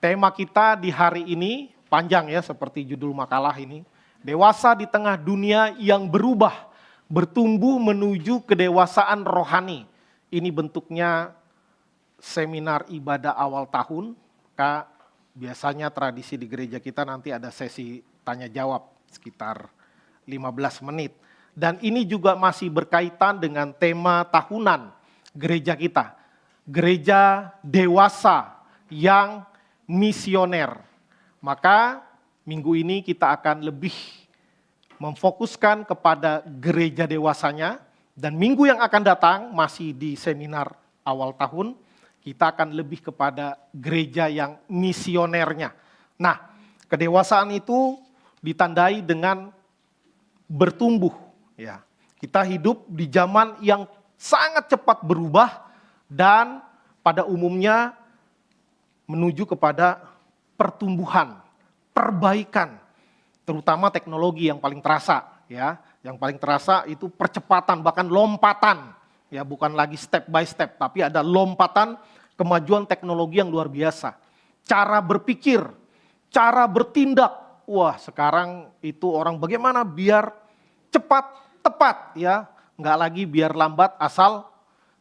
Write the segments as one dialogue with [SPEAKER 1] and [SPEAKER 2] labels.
[SPEAKER 1] Tema kita di hari ini panjang ya seperti judul makalah ini. Dewasa di tengah dunia yang berubah, bertumbuh menuju kedewasaan rohani. Ini bentuknya seminar ibadah awal tahun. Kak, biasanya tradisi di gereja kita nanti ada sesi tanya jawab sekitar 15 menit. Dan ini juga masih berkaitan dengan tema tahunan gereja kita. Gereja dewasa yang misioner. Maka minggu ini kita akan lebih memfokuskan kepada gereja dewasanya. Dan minggu yang akan datang masih di seminar awal tahun, kita akan lebih kepada gereja yang misionernya. Nah, kedewasaan itu ditandai dengan bertumbuh. Ya, kita hidup di zaman yang sangat cepat berubah dan pada umumnya menuju kepada pertumbuhan, perbaikan, terutama teknologi yang paling terasa, ya. Yang paling terasa itu percepatan, bahkan lompatan, ya, bukan lagi step by step, tapi ada lompatan kemajuan teknologi yang luar biasa. Cara berpikir, cara bertindak, wah sekarang itu orang bagaimana biar cepat, tepat, ya, nggak lagi biar lambat asal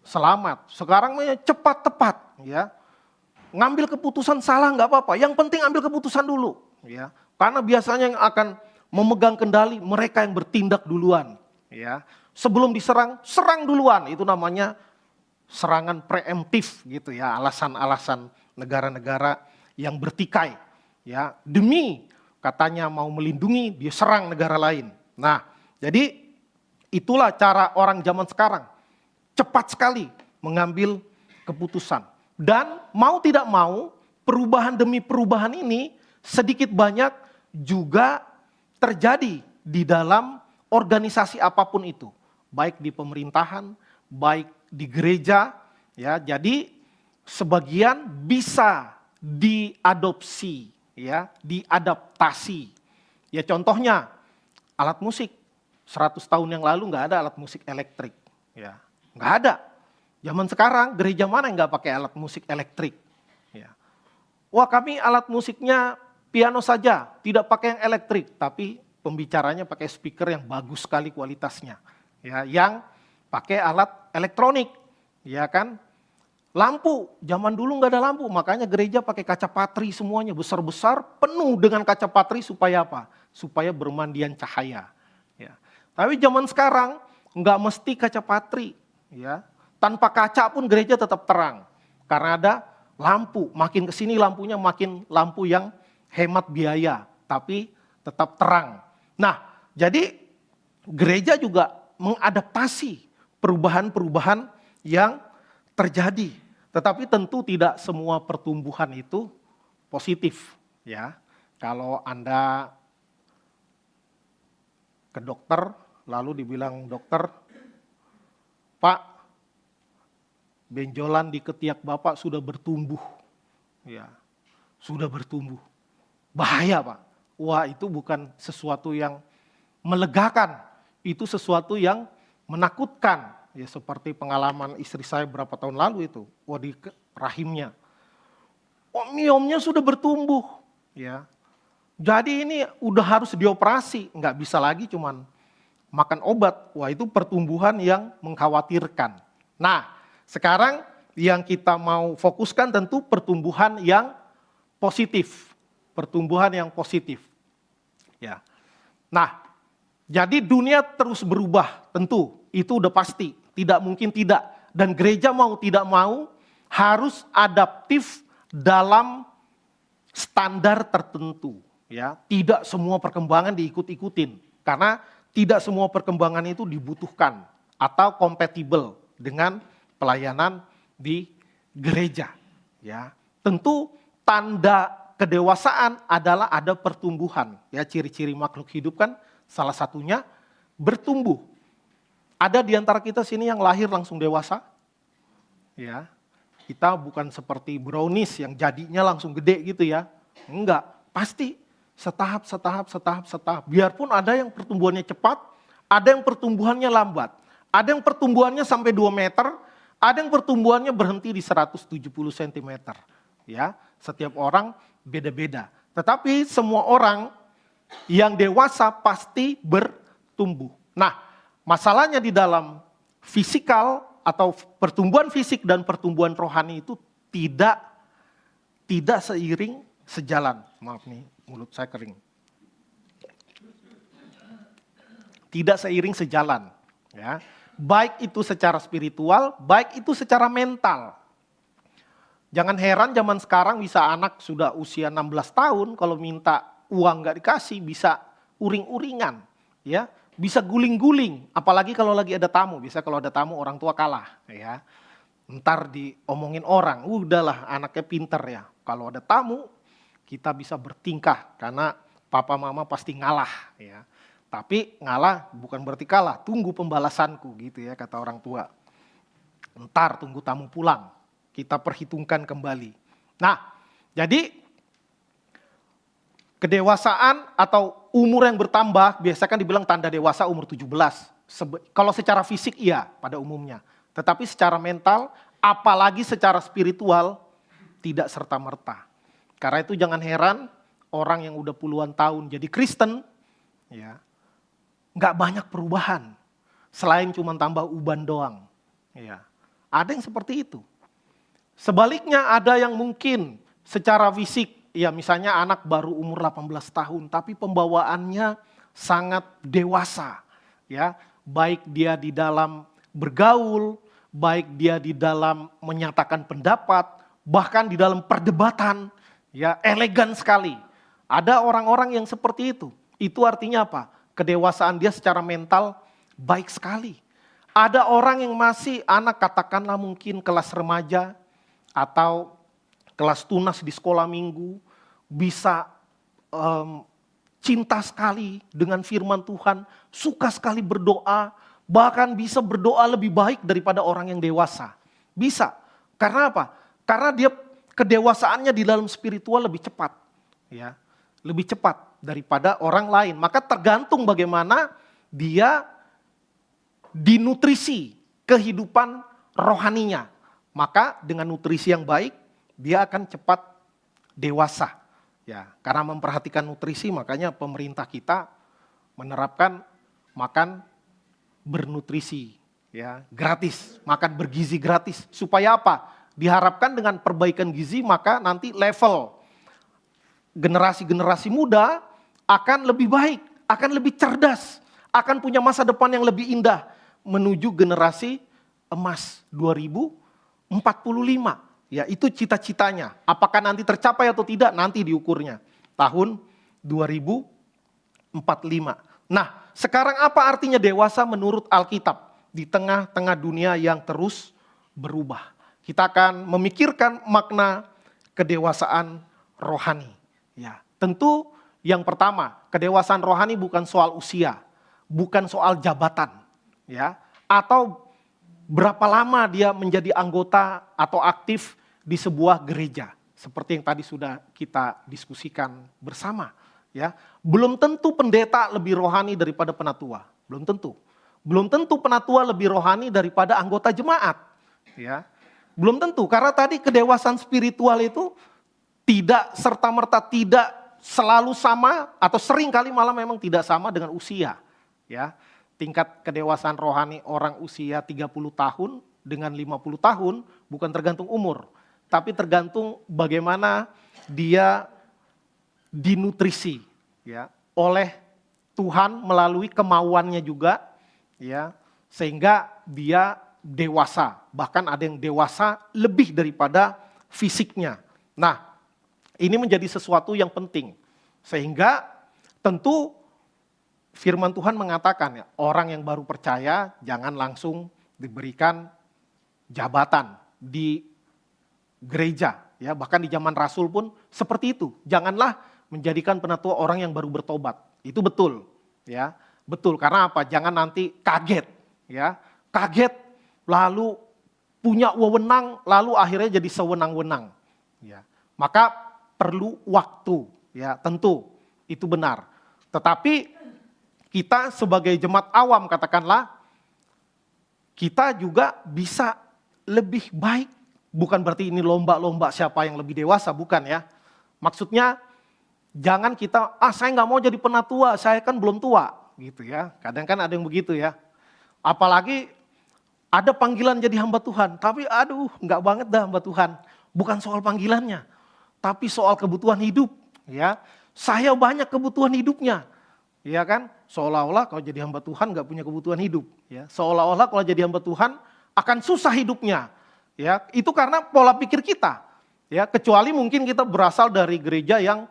[SPEAKER 1] selamat. Sekarang cepat, tepat, ya. Ngambil keputusan salah nggak apa-apa, yang penting ambil keputusan dulu, ya. Karena biasanya yang akan memegang kendali mereka yang bertindak duluan, ya. Sebelum diserang, serang duluan, itu namanya serangan preemptif gitu ya, alasan-alasan negara-negara yang bertikai, ya. Demi katanya mau melindungi, dia serang negara lain. Nah, jadi itulah cara orang zaman sekarang, cepat sekali mengambil keputusan. Dan mau tidak mau, perubahan demi perubahan ini sedikit banyak juga terjadi di dalam organisasi apapun itu. Baik di pemerintahan, baik di gereja. Ya, jadi sebagian bisa diadopsi, ya, diadaptasi. Ya contohnya alat musik. 100 tahun yang lalu nggak ada alat musik elektrik. Ya, nggak ada. Zaman sekarang gereja mana yang nggak pakai alat musik elektrik? Ya. Wah kami alat musiknya piano saja, tidak pakai yang elektrik, tapi pembicaranya pakai speaker yang bagus sekali kualitasnya. Ya, yang pakai alat elektronik, ya kan? Lampu, zaman dulu nggak ada lampu, makanya gereja pakai kaca patri semuanya, besar-besar, penuh dengan kaca patri supaya apa? Supaya bermandian cahaya. Ya. Tapi zaman sekarang nggak mesti kaca patri, ya. Tanpa kaca pun gereja tetap terang. Karena ada lampu, makin kesini lampunya makin lampu yang hemat biaya, tapi tetap terang. Nah, jadi gereja juga mengadaptasi perubahan-perubahan yang terjadi. Tetapi tentu tidak semua pertumbuhan itu positif. Ya, kalau Anda ke dokter, lalu dibilang dokter, Pak, benjolan di ketiak Bapak sudah bertumbuh. Ya, sudah bertumbuh. Bahaya Pak. Wah itu bukan sesuatu yang melegakan. Itu sesuatu yang menakutkan. Ya seperti pengalaman istri saya berapa tahun lalu itu. Wah di rahimnya. Oh miomnya sudah bertumbuh. Ya. Jadi ini udah harus dioperasi. Nggak bisa lagi cuman makan obat. Wah itu pertumbuhan yang mengkhawatirkan. Nah, sekarang yang kita mau fokuskan tentu pertumbuhan yang positif. Pertumbuhan yang positif. Ya. Nah, jadi dunia terus berubah tentu. Itu udah pasti. Tidak mungkin tidak. Dan gereja mau tidak mau harus adaptif dalam standar tertentu. Ya. Tidak semua perkembangan diikut-ikutin. Karena tidak semua perkembangan itu dibutuhkan. Atau kompatibel dengan pelayanan di gereja. Ya, tentu tanda kedewasaan adalah ada pertumbuhan. Ya, ciri-ciri makhluk hidup kan salah satunya bertumbuh. Ada di antara kita sini yang lahir langsung dewasa? Ya, kita bukan seperti brownies yang jadinya langsung gede gitu ya. Enggak, pasti setahap. Biarpun ada yang pertumbuhannya cepat, ada yang pertumbuhannya lambat. Ada yang pertumbuhannya sampai 2 meter, ada yang pertumbuhannya berhenti di 170 cm. ya. Setiap orang beda-beda. Tetapi semua orang yang dewasa pasti bertumbuh. Nah, masalahnya di dalam fisikal atau pertumbuhan fisik dan pertumbuhan rohani itu tidak seiring sejalan. Maaf nih, mulut saya kering. Tidak seiring sejalan, ya. Baik itu secara spiritual, baik itu secara mental. Jangan heran zaman sekarang bisa anak sudah usia 16 tahun kalau minta uang nggak dikasih bisa uring-uringan, ya, bisa guling-guling. Apalagi kalau lagi ada tamu, bisa kalau ada tamu orang tua kalah, ya. Ntar diomongin orang, udahlah anaknya pinter ya. Kalau ada tamu kita bisa bertingkah karena papa mama pasti ngalah, ya. Tapi ngalah bukan berarti kalah, tunggu pembalasanku gitu ya kata orang tua. Ntar tunggu tamu pulang, kita perhitungkan kembali. Nah, jadi kedewasaan atau umur yang bertambah biasanya kan dibilang tanda dewasa umur 17. Kalau secara fisik iya pada umumnya. Tetapi secara mental, apalagi secara spiritual tidak serta-merta. Karena itu jangan heran orang yang udah puluhan tahun jadi Kristen, ya, nggak banyak perubahan selain cuma tambah uban doang. Ya. Ada yang seperti itu. Sebaliknya ada yang mungkin secara fisik, ya misalnya anak baru umur 18 tahun tapi pembawaannya sangat dewasa. Ya, baik dia di dalam bergaul, baik dia di dalam menyatakan pendapat, bahkan di dalam perdebatan, ya elegan sekali. Ada orang-orang yang seperti itu. Itu artinya apa? Kedewasaan dia secara mental baik sekali. Ada orang yang masih anak katakanlah mungkin kelas remaja atau kelas tunas di sekolah minggu, bisa cinta sekali dengan firman Tuhan, suka sekali berdoa, bahkan bisa berdoa lebih baik daripada orang yang dewasa. Bisa. Karena apa? Karena dia kedewasaannya di dalam spiritual lebih cepat. Ya, lebih cepat daripada orang lain. Maka tergantung bagaimana dia dinutrisi kehidupan rohaninya. Maka dengan nutrisi yang baik, dia akan cepat dewasa. Ya, karena memperhatikan nutrisi, makanya pemerintah kita menerapkan makan bernutrisi, ya, gratis, makan bergizi gratis. Supaya apa? Diharapkan dengan perbaikan gizi, maka nanti level generasi-generasi muda akan lebih baik, akan lebih cerdas, akan punya masa depan yang lebih indah menuju generasi emas 2045. Ya, itu cita-citanya. Apakah nanti tercapai atau tidak nanti diukurnya tahun 2045. Nah, sekarang apa artinya dewasa menurut Alkitab di tengah-tengah dunia yang terus berubah? Kita akan memikirkan makna kedewasaan rohani. Ya, tentu yang pertama, kedewasaan rohani bukan soal usia, bukan soal jabatan, ya, atau berapa lama dia menjadi anggota atau aktif di sebuah gereja, seperti yang tadi sudah kita diskusikan bersama, ya. Belum tentu pendeta lebih rohani daripada penatua, belum tentu. Belum tentu penatua lebih rohani daripada anggota jemaat, ya. Belum tentu, karena tadi kedewasaan spiritual itu tidak serta-merta, tidak selalu sama, atau sering kali malah memang tidak sama dengan usia. Ya, tingkat kedewasaan rohani orang usia 30 tahun dengan 50 tahun bukan tergantung umur, tapi tergantung bagaimana dia dinutrisi, ya, oleh Tuhan melalui kemauannya juga, ya, sehingga dia dewasa. Bahkan ada yang dewasa lebih daripada fisiknya. Nah, ini menjadi sesuatu yang penting. Sehingga tentu firman Tuhan mengatakan, ya, orang yang baru percaya jangan langsung diberikan jabatan di gereja. Ya, bahkan di zaman Rasul pun seperti itu. Janganlah menjadikan penatua orang yang baru bertobat. Itu betul, ya, betul. Karena apa? Jangan nanti kaget, ya, kaget lalu punya wewenang, lalu akhirnya jadi sewenang-wenang. Ya, maka perlu waktu, ya, tentu itu benar. Tetapi kita sebagai jemaat awam katakanlah, kita juga bisa lebih baik Bukan berarti ini lomba-lomba siapa yang lebih dewasa, bukan ya. Maksudnya jangan kita, saya nggak mau jadi penatua, saya kan belum tua gitu ya. Kadang kan ada yang begitu ya. Apalagi ada panggilan jadi hamba Tuhan, tapi aduh nggak banget dah hamba Tuhan. Bukan soal panggilannya, tapi soal kebutuhan hidup ya. Saya banyak kebutuhan hidupnya. Ya kan, seolah-olah kalau jadi hamba Tuhan nggak punya kebutuhan hidup. Ya, seolah-olah kalau jadi hamba Tuhan akan susah hidupnya. Ya, itu karena pola pikir kita. Ya, kecuali mungkin kita berasal dari gereja yang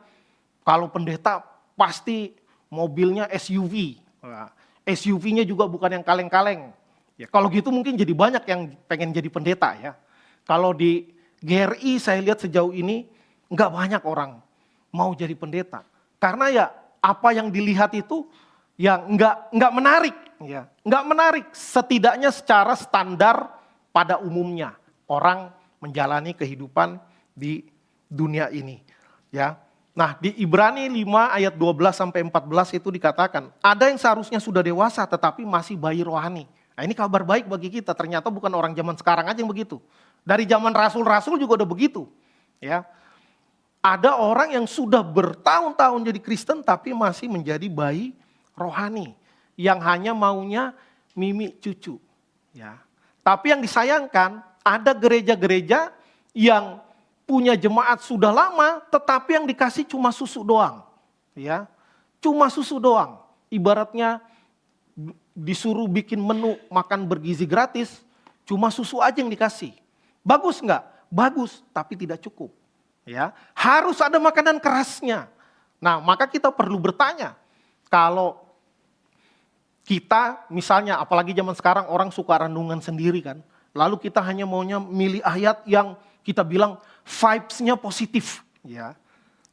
[SPEAKER 1] kalau pendeta pasti mobilnya SUV. Nah, SUV-nya juga bukan yang kaleng-kaleng. Ya, kalau gitu mungkin jadi banyak yang pengen jadi pendeta ya. Kalau di GRI saya lihat sejauh ini nggak banyak orang mau jadi pendeta. Karena ya apa yang dilihat itu ya nggak menarik. Ya, nggak menarik setidaknya secara standar pada umumnya. Orang menjalani kehidupan di dunia ini. Ya. Nah, di Ibrani 5 ayat 12 sampai 14 itu dikatakan, ada yang seharusnya sudah dewasa tetapi masih bayi rohani. Nah, ini kabar baik bagi kita, ternyata bukan orang zaman sekarang aja yang begitu. Dari zaman rasul-rasul juga udah begitu. Ya. Ada orang yang sudah bertahun-tahun jadi Kristen tapi masih menjadi bayi rohani yang hanya maunya mimi cucu. Ya. Tapi yang disayangkan ada gereja-gereja yang punya jemaat sudah lama tetapi yang dikasih cuma susu doang. Ya. Cuma susu doang. Ibaratnya disuruh bikin menu makan bergizi gratis, cuma susu aja yang dikasih. Bagus enggak? Bagus, tapi tidak cukup. Ya, harus ada makanan kerasnya. Nah, maka kita perlu bertanya, kalau kita misalnya, apalagi zaman sekarang orang suka renungan sendiri kan, lalu kita hanya maunya milih ayat yang kita bilang vibes-nya positif. Ya,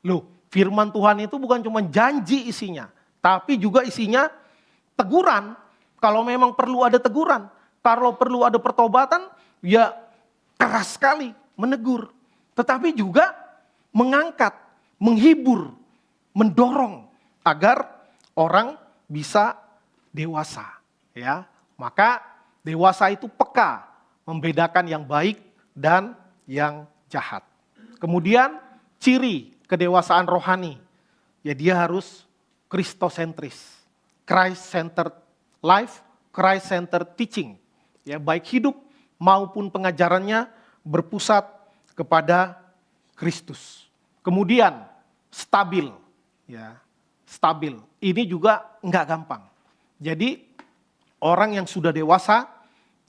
[SPEAKER 1] loh, firman Tuhan itu bukan cuma janji isinya, tapi juga isinya teguran. Kalau memang perlu ada teguran, kalau perlu ada pertobatan, ya keras sekali menegur. Tetapi juga mengangkat, menghibur, mendorong agar orang bisa dewasa. Ya, maka dewasa itu peka membedakan yang baik dan yang jahat. Kemudian ciri kedewasaan rohani, ya dia harus Kristosentris, Christ-centered life, Christ-centered teaching. Ya, baik hidup maupun pengajarannya berpusat kepada Kristus. Kemudian stabil, ya stabil. Ini juga enggak gampang. Jadi orang yang sudah dewasa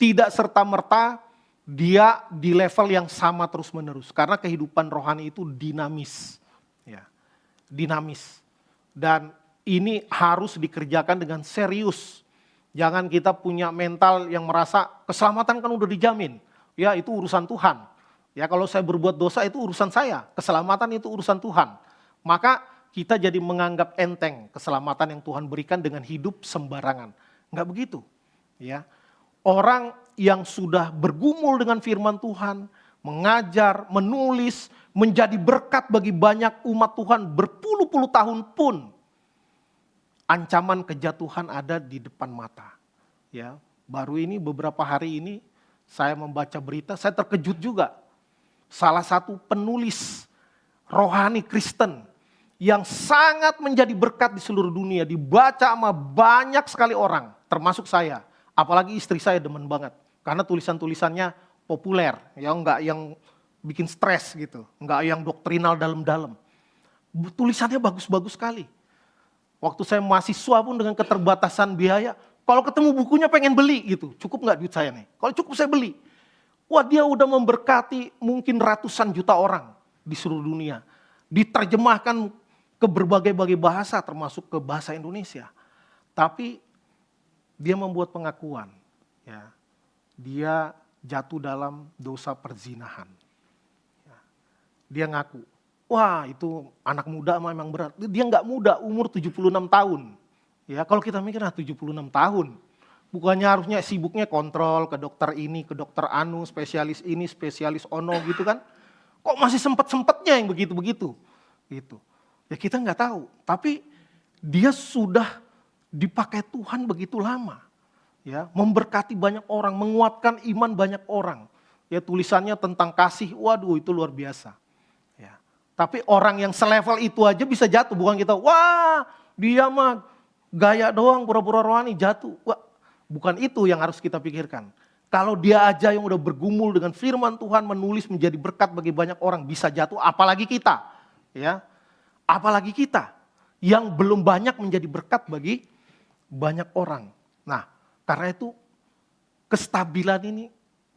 [SPEAKER 1] tidak serta-merta dia di level yang sama terus-menerus. Karena kehidupan rohani itu dinamis. Ya, dinamis. Dan ini harus dikerjakan dengan serius. Jangan kita punya mental yang merasa keselamatan kan udah dijamin. Ya itu urusan Tuhan. Ya kalau saya berbuat dosa itu urusan saya. Keselamatan itu urusan Tuhan. Maka kita jadi menganggap enteng keselamatan yang Tuhan berikan dengan hidup sembarangan. Enggak begitu. Ya. Orang yang sudah bergumul dengan firman Tuhan, mengajar, menulis, menjadi berkat bagi banyak umat Tuhan berpuluh-puluh tahun pun, ancaman kejatuhan ada di depan mata. Ya, baru ini beberapa hari ini saya membaca berita, saya terkejut juga. Salah satu penulis rohani Kristen yang sangat menjadi berkat di seluruh dunia, dibaca sama banyak sekali orang, termasuk saya. Apalagi istri saya demen banget, karena tulisan-tulisannya populer, ya enggak yang bikin stres gitu, enggak yang doktrinal dalam-dalam. Tulisannya bagus-bagus sekali. Waktu saya mahasiswa pun dengan keterbatasan biaya, kalau ketemu bukunya pengen beli gitu, cukup nggak duit saya nih? Kalau cukup saya beli. Wah dia udah memberkati mungkin ratusan juta orang di seluruh dunia. Diterjemahkan ke berbagai-bagai bahasa termasuk ke bahasa Indonesia. Tapi dia membuat pengakuan. Ya, dia jatuh dalam dosa perzinahan. Ya, dia ngaku, wah itu anak muda memang berat. Dia nggak muda, umur 76 tahun. Ya, kalau kita mikir 76 tahun. Bukannya harusnya sibuknya kontrol ke dokter ini, ke dokter anu, spesialis ini, spesialis ono gitu kan. Kok masih sempet-sempetnya yang begitu-begitu. Gitu. Ya kita nggak tahu. Tapi dia sudah dipakai Tuhan begitu lama. Ya, memberkati banyak orang, menguatkan iman banyak orang. ya tulisannya tentang kasih, waduh itu luar biasa. Ya. Tapi orang yang selevel itu aja bisa jatuh, bukan kita, wah dia mah gaya doang pura-pura rohani jatuh. Wah, bukan itu yang harus kita pikirkan. Kalau dia aja yang udah bergumul dengan firman Tuhan, menulis menjadi berkat bagi banyak orang bisa jatuh, apalagi kita. Ya, apalagi kita yang belum banyak menjadi berkat bagi banyak orang. Nah, karena itu kestabilan ini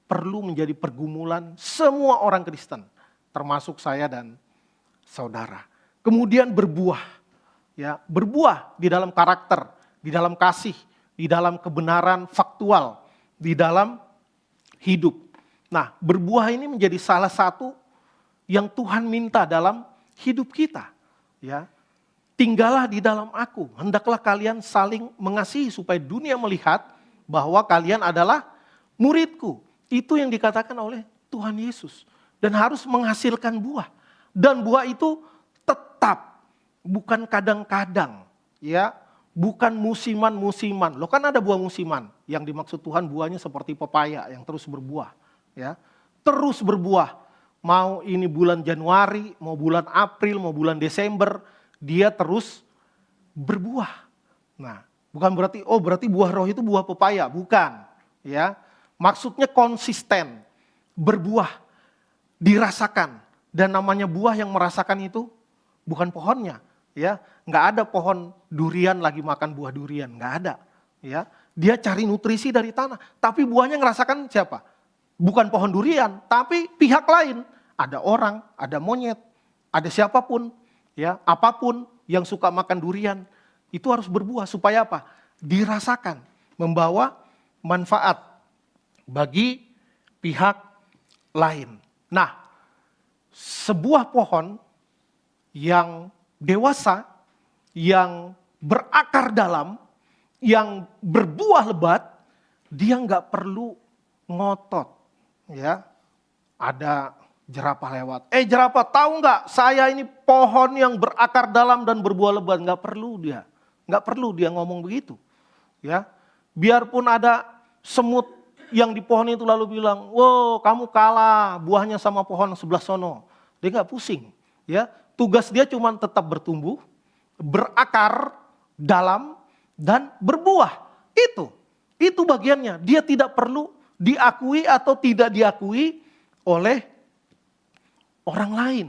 [SPEAKER 1] perlu menjadi pergumulan semua orang Kristen, termasuk saya dan saudara. Kemudian berbuah, ya, berbuah di dalam karakter, di dalam kasih, di dalam kebenaran faktual, di dalam hidup. Nah, berbuah ini menjadi salah satu yang Tuhan minta dalam hidup kita, ya. Tinggallah di dalam aku, hendaklah kalian saling mengasihi supaya dunia melihat bahwa kalian adalah muridku. Itu yang dikatakan oleh Tuhan Yesus. Dan harus menghasilkan buah. Dan buah itu tetap, bukan kadang-kadang. Ya, bukan musiman-musiman. Loh kan ada buah musiman. Yang dimaksud Tuhan buahnya seperti pepaya yang terus berbuah. Ya, terus berbuah. Mau ini bulan Januari, mau bulan April, mau bulan Desember, dia terus berbuah. Nah, bukan berarti buah roh itu buah pepaya, bukan. Ya, maksudnya konsisten, berbuah, dirasakan. Dan namanya buah yang merasakan itu bukan pohonnya. Ya, nggak ada pohon durian lagi makan buah durian, nggak ada. Ya, dia cari nutrisi dari tanah. Tapi buahnya ngerasakan siapa? Bukan pohon durian, tapi pihak lain. Ada orang, ada monyet, ada siapapun, ya, apapun yang suka makan durian, itu harus berbuah supaya apa? Dirasakan, membawa manfaat bagi pihak lain. Nah, sebuah pohon yang dewasa, yang berakar dalam, yang berbuah lebat, dia nggak perlu ngotot. Ya, ada jerapah lewat. Jerapah tahu nggak? Saya ini pohon yang berakar dalam dan berbuah lebat. Nggak perlu dia ngomong begitu. Ya, biarpun ada semut yang di pohon itu lalu bilang, wow kamu kalah buahnya sama pohon sebelah sono. Dia nggak pusing. Ya, tugas dia cuma tetap bertumbuh, berakar dalam dan berbuah. Itu bagiannya. Dia tidak perlu diakui atau tidak diakui oleh orang lain.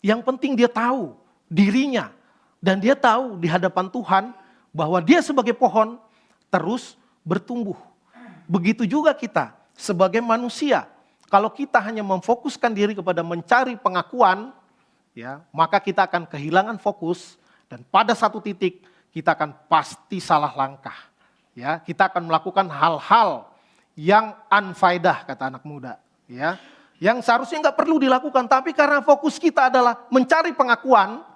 [SPEAKER 1] Yang penting dia tahu dirinya dan dia tahu di hadapan Tuhan bahwa dia sebagai pohon terus bertumbuh. Begitu juga kita sebagai manusia. Kalau kita hanya memfokuskan diri kepada mencari pengakuan, ya, maka kita akan kehilangan fokus dan pada satu titik kita akan pasti salah langkah. Ya, kita akan melakukan hal-hal yang unfaedah kata anak muda, ya. Yang seharusnya nggak perlu dilakukan, tapi karena fokus kita adalah mencari pengakuan,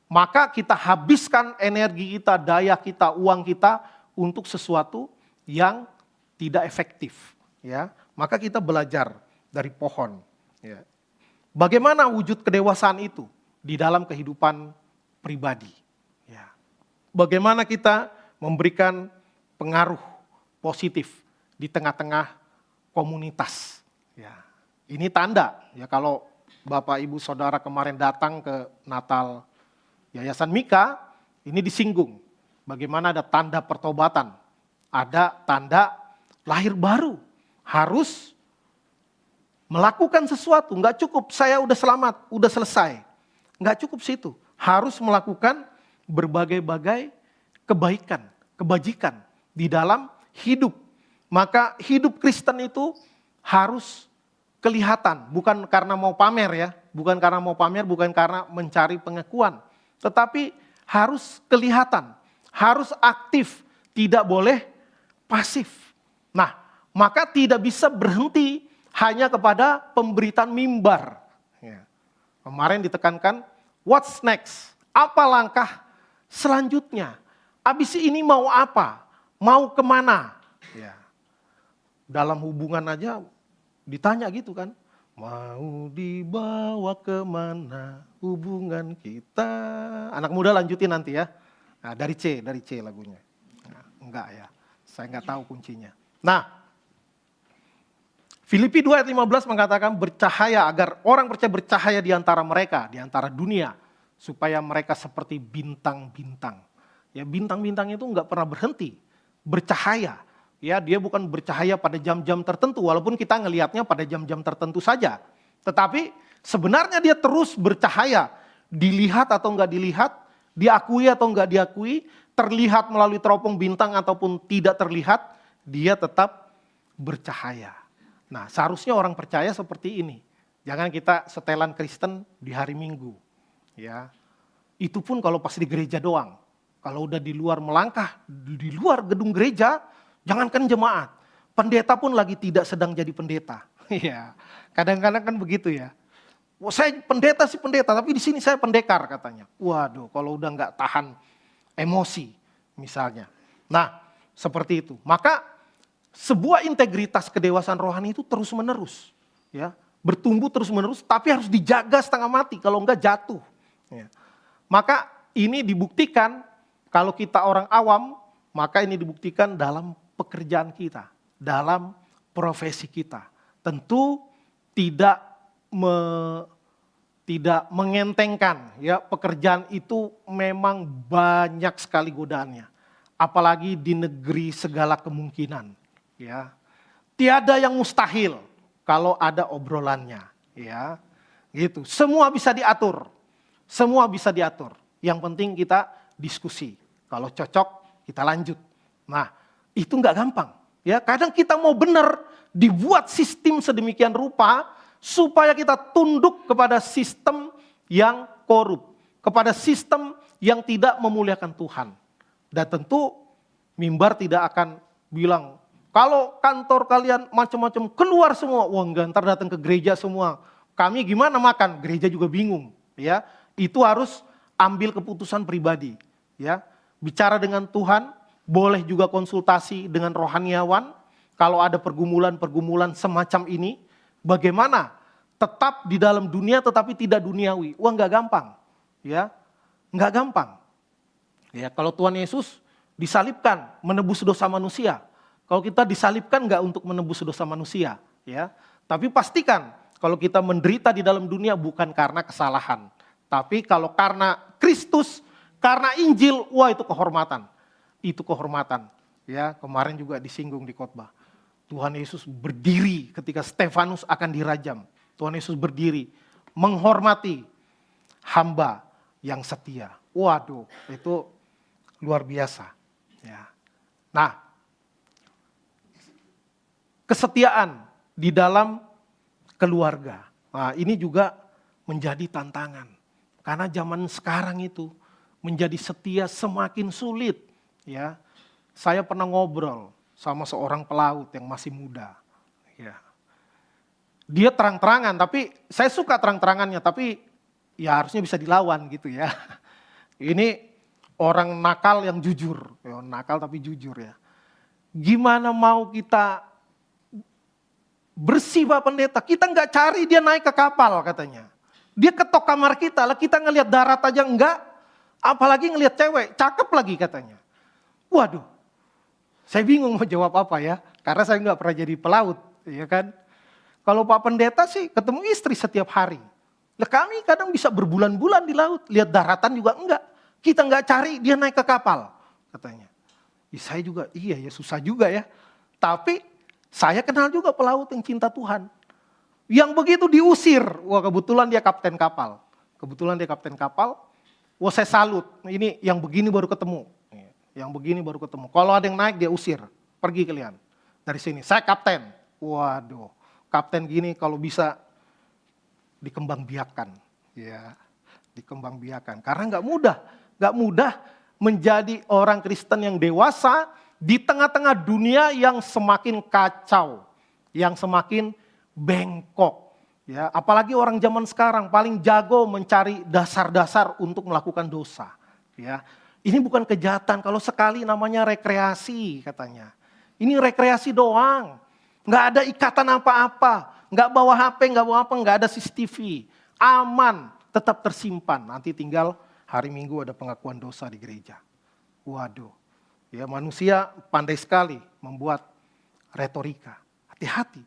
[SPEAKER 1] maka kita habiskan energi kita, daya kita, uang kita untuk sesuatu yang tidak efektif, ya. Maka kita belajar dari pohon, ya. Bagaimana wujud kedewasaan itu di dalam kehidupan pribadi, ya. Bagaimana kita memberikan pengaruh positif di tengah-tengah komunitas, ya. Ini tanda, ya, kalau Bapak Ibu Saudara kemarin datang ke Natal Yayasan Mika, ini disinggung. Bagaimana ada tanda pertobatan, ada tanda lahir baru, harus melakukan sesuatu. Nggak cukup saya udah selamat, udah selesai. Nggak cukup situ, harus melakukan berbagai-bagai kebaikan, kebajikan di dalam hidup. Maka hidup Kristen itu harus kelihatan, bukan karena mau pamer ya, bukan karena mau pamer, bukan karena mencari pengakuan, tetapi harus kelihatan, harus aktif, tidak boleh pasif. Nah, maka tidak bisa berhenti hanya kepada pemberitaan mimbar. Ya. Kemarin ditekankan, what's next? Apa langkah selanjutnya? Abis ini mau apa? Mau kemana? Ya. Dalam hubungan aja ditanya gitu kan, mau dibawa kemana hubungan kita? Anak muda lanjutin nanti ya. Nah, dari C lagunya. Nah, enggak ya, saya enggak tahu kuncinya. Nah, Filipi 2 ayat 15 mengatakan bercahaya agar orang percaya bercahaya di antara mereka, di antara dunia. Supaya mereka seperti bintang-bintang. Ya, bintang-bintang itu enggak pernah berhenti bercahaya. Ya, dia bukan bercahaya pada jam-jam tertentu, walaupun kita ngelihatnya pada jam-jam tertentu saja. Tetapi sebenarnya dia terus bercahaya, dilihat atau enggak dilihat, diakui atau enggak diakui, terlihat melalui teropong bintang ataupun tidak terlihat, dia tetap bercahaya. Nah, seharusnya orang percaya seperti ini. Jangan kita setelan Kristen di hari Minggu. Ya, itu pun kalau pas di gereja doang. Kalau udah di luar melangkah, di luar gedung gereja, jangankan jemaat. Pendeta pun lagi tidak sedang jadi pendeta. Ya, kadang-kadang kan begitu ya. Wah, saya pendeta sih pendeta, tapi di sini saya pendekar katanya. Waduh, kalau udah nggak tahan emosi misalnya. Nah, seperti itu. Maka sebuah integritas kedewasaan rohani itu terus menerus, ya, bertumbuh terus menerus, tapi harus dijaga setengah mati, kalau enggak jatuh. Ya. Maka ini dibuktikan kalau kita orang awam, maka ini dibuktikan dalam pekerjaan kita, dalam profesi kita. Tentu tidak mengentengkan, ya, pekerjaan itu memang banyak sekali godaannya, apalagi di negeri segala kemungkinan. Ya, tiada yang mustahil kalau ada obrolannya, ya, gitu. Semua bisa diatur. Semua bisa diatur. Yang penting kita diskusi. Kalau cocok, kita lanjut. Nah, itu nggak gampang. Ya, kadang kita mau benar, dibuat sistem sedemikian rupa supaya kita tunduk kepada sistem yang korup, kepada sistem yang tidak memuliakan Tuhan. Dan tentu mimbar tidak akan bilang, kalau kantor kalian macam-macam keluar semua, wah enggak, ntar datang ke gereja semua. Kami gimana makan? Gereja juga bingung, ya. Itu harus ambil keputusan pribadi, ya. Bicara dengan Tuhan, boleh juga konsultasi dengan rohaniawan. Kalau ada pergumulan-pergumulan semacam ini, bagaimana tetap di dalam dunia tetapi tidak duniawi? Wah, enggak gampang, ya. Enggak gampang. Ya, kalau Tuhan Yesus disalibkan menebus dosa manusia. Kalau kita disalibkan enggak untuk menebus dosa manusia, ya. Tapi pastikan kalau kita menderita di dalam dunia bukan karena kesalahan. Tapi kalau karena Kristus, karena Injil, wah itu kehormatan. Itu kehormatan. Ya, kemarin juga disinggung di khotbah. Tuhan Yesus berdiri ketika Stefanus akan dirajam. Tuhan Yesus berdiri menghormati hamba yang setia. Waduh, itu luar biasa. Ya. Nah, kesetiaan di dalam keluarga. Nah, ini juga menjadi tantangan. Karena zaman sekarang itu menjadi setia semakin sulit. Ya, saya pernah ngobrol sama seorang pelaut yang masih muda. Ya, dia terang-terangan, tapi saya suka terang-terangannya, tapi ya harusnya bisa dilawan gitu ya. Ini orang nakal yang jujur, ya, nakal tapi jujur ya. Gimana mau kita bersih Pak Pendeta, kita nggak cari dia naik ke kapal katanya. Dia ketok kamar kita, lah kita ngelihat darat aja enggak, apalagi ngelihat cewek, cakep lagi katanya. Waduh, saya bingung mau jawab apa ya, karena saya nggak pernah jadi pelaut, ya kan. Kalau Pak Pendeta sih ketemu istri setiap hari. Lah kami kadang bisa berbulan-bulan di laut, lihat daratan juga enggak. Kita nggak cari dia naik ke kapal, katanya. Saya juga, iya ya susah juga ya. Tapi saya kenal juga pelaut yang cinta Tuhan. Yang begitu diusir, wah kebetulan dia kapten kapal. Wah saya salut, ini yang begini baru ketemu. Yang begini baru ketemu. Kalau ada yang naik dia usir, pergi kalian. Dari sini, saya kapten. Waduh, kapten gini kalau bisa dikembangbiakan. Ya, dikembangbiakan. Karena nggak mudah menjadi orang Kristen yang dewasa di tengah-tengah dunia yang semakin kacau, yang semakin bengkok. Ya, apalagi orang zaman sekarang paling jago mencari dasar-dasar untuk melakukan dosa. Ya, ini bukan kejahatan, kalau sekali namanya rekreasi katanya. Ini rekreasi doang, nggak ada ikatan apa-apa, nggak bawa HP, nggak ada CCTV, aman, tetap tersimpan. Nanti tinggal hari Minggu ada pengakuan dosa di gereja. Waduh, ya manusia pandai sekali membuat retorika. Hati-hati.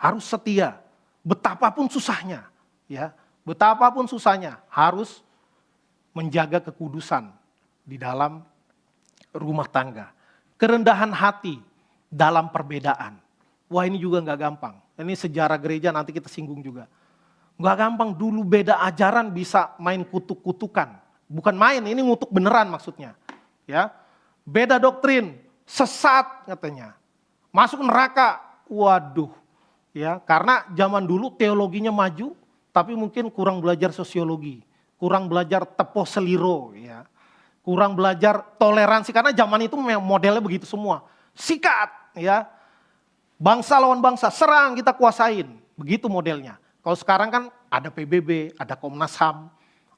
[SPEAKER 1] harus setia, betapapun susahnya, ya, betapapun susahnya harus menjaga kekudusan di dalam rumah tangga. Kerendahan hati dalam perbedaan. Wah, ini juga nggak gampang. Ini sejarah gereja nanti kita singgung juga. Nggak gampang, dulu beda ajaran bisa main kutuk-kutukan. Bukan main, ini ngutuk beneran maksudnya. Ya, beda doktrin, sesat katanya. Masuk neraka, waduh. Ya, karena zaman dulu teologinya maju, tapi mungkin kurang belajar sosiologi, kurang belajar tepo seliro, ya, kurang belajar toleransi, karena zaman itu modelnya begitu semua. Sikat, ya, bangsa lawan bangsa, serang kita kuasain, begitu modelnya. Kalau sekarang kan ada PBB, ada Komnas HAM,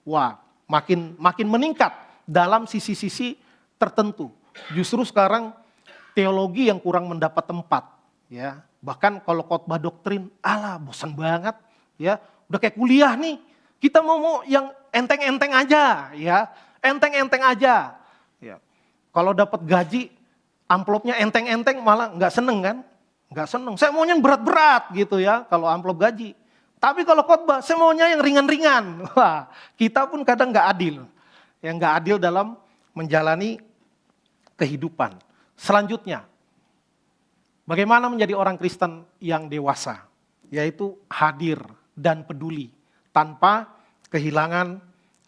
[SPEAKER 1] wah makin meningkat dalam sisi-sisi tertentu. Justru sekarang teologi yang kurang mendapat tempat, ya. Bahkan kalau khotbah doktrin, alah bosan banget, ya. Udah kayak kuliah nih, kita mau yang enteng-enteng aja, ya. Enteng-enteng aja. Ya. Kalau dapat gaji, amplopnya enteng-enteng malah nggak seneng kan? Nggak seneng. Saya maunya yang berat-berat gitu ya, kalau amplop gaji. Tapi kalau khotbah, saya maunya yang ringan-ringan. Wah, kita pun kadang nggak adil. Yang nggak adil dalam menjalani kehidupan. Selanjutnya, bagaimana menjadi orang Kristen yang dewasa? Yaitu hadir dan peduli tanpa kehilangan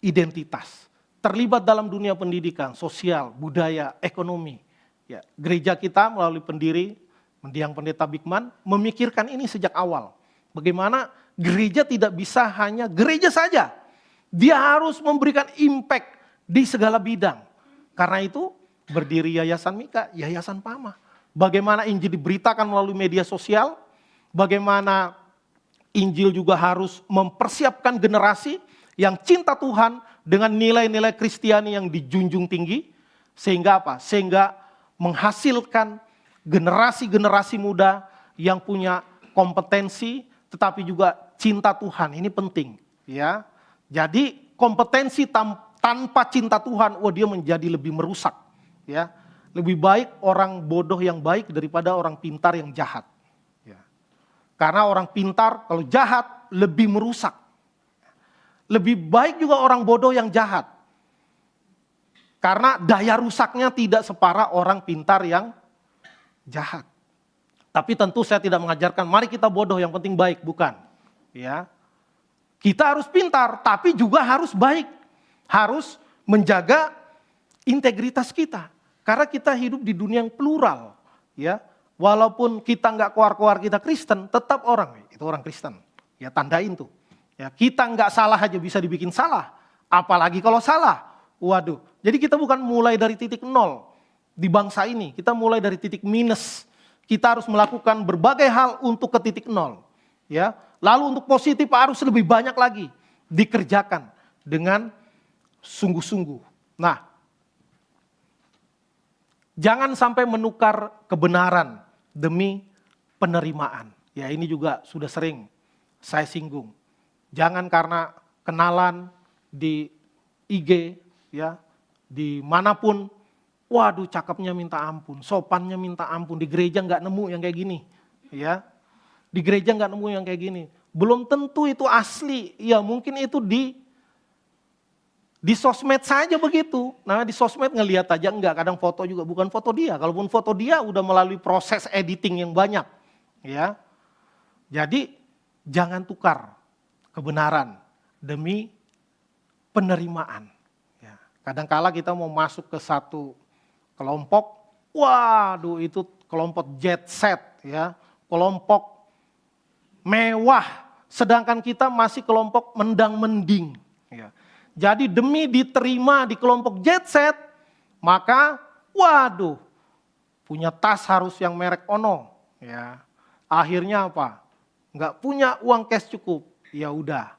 [SPEAKER 1] identitas. Terlibat dalam dunia pendidikan, sosial, budaya, ekonomi. Ya, gereja kita melalui pendiri, mendiang pendeta Bigman, memikirkan ini sejak awal. Bagaimana gereja tidak bisa hanya gereja saja. Dia harus memberikan impact di segala bidang. Karena itu berdiri Yayasan Mika, Yayasan Pama. Bagaimana Injil diberitakan melalui media sosial, bagaimana Injil juga harus mempersiapkan generasi yang cinta Tuhan dengan nilai-nilai Kristiani yang dijunjung tinggi, sehingga apa? Sehingga menghasilkan generasi-generasi muda yang punya kompetensi, tetapi juga cinta Tuhan. Ini penting, ya. Jadi kompetensi tanpa cinta Tuhan, wah dia menjadi lebih merusak, ya. Lebih baik orang bodoh yang baik daripada orang pintar yang jahat. Ya. Karena orang pintar kalau jahat lebih merusak. Lebih baik juga orang bodoh yang jahat. Karena daya rusaknya tidak separah orang pintar yang jahat. Tapi tentu saya tidak mengajarkan mari kita bodoh yang penting baik, bukan. Ya. Kita harus pintar tapi juga harus baik. Harus menjaga integritas kita. Karena kita hidup di dunia yang plural, ya. Walaupun kita nggak keluar-keluar kita Kristen, tetap itu orang Kristen. Ya tandain tuh. Ya kita nggak salah aja bisa dibikin salah, apalagi kalau salah. Waduh. Jadi kita bukan mulai dari titik nol di bangsa ini, kita mulai dari titik minus. Kita harus melakukan berbagai hal untuk ke titik nol. Ya. Lalu untuk positif harus lebih banyak lagi dikerjakan dengan sungguh-sungguh. Nah. Jangan sampai menukar kebenaran demi penerimaan. Ya ini juga sudah sering saya singgung. Jangan karena kenalan di IG, ya dimanapun, waduh cakepnya minta ampun, sopannya minta ampun. Di gereja nggak nemu yang kayak gini, ya. Di gereja nggak nemu yang kayak gini. Belum tentu itu asli, ya mungkin itu di sosmed saja begitu. Nah di sosmed ngelihat aja enggak, kadang foto juga bukan foto dia. Kalaupun foto dia udah melalui proses editing yang banyak. Ya. Jadi jangan tukar kebenaran demi penerimaan. Ya. Kadang-kala kita mau masuk ke satu kelompok, waduh itu kelompok jet set, ya, kelompok mewah. Sedangkan kita masih kelompok mendang-mending. Ya. Jadi demi diterima di kelompok jet set, maka waduh, punya tas harus yang merek Ono, ya. Akhirnya apa? Enggak punya uang cash cukup, ya udah,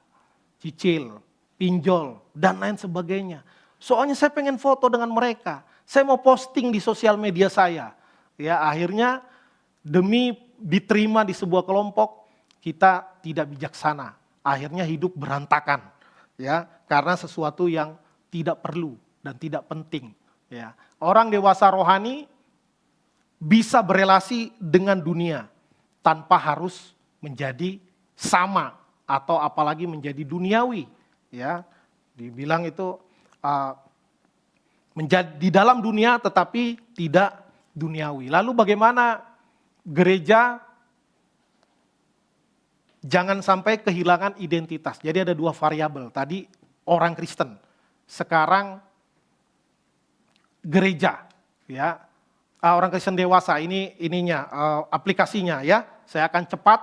[SPEAKER 1] cicil, pinjol dan lain sebagainya. Soalnya saya pengen foto dengan mereka, saya mau posting di sosial media saya, ya akhirnya demi diterima di sebuah kelompok kita tidak bijaksana, akhirnya hidup berantakan. Ya, karena sesuatu yang tidak perlu dan tidak penting. Ya, orang dewasa rohani bisa berelasi dengan dunia tanpa harus menjadi sama atau apalagi menjadi duniawi, ya. Dibilang itu menjadi di dalam dunia tetapi tidak duniawi. Lalu bagaimana gereja jangan sampai kehilangan identitas. Jadi ada dua variabel. Tadi orang Kristen, sekarang gereja, ya. Orang Kristen dewasa ini aplikasinya, ya. Saya akan cepat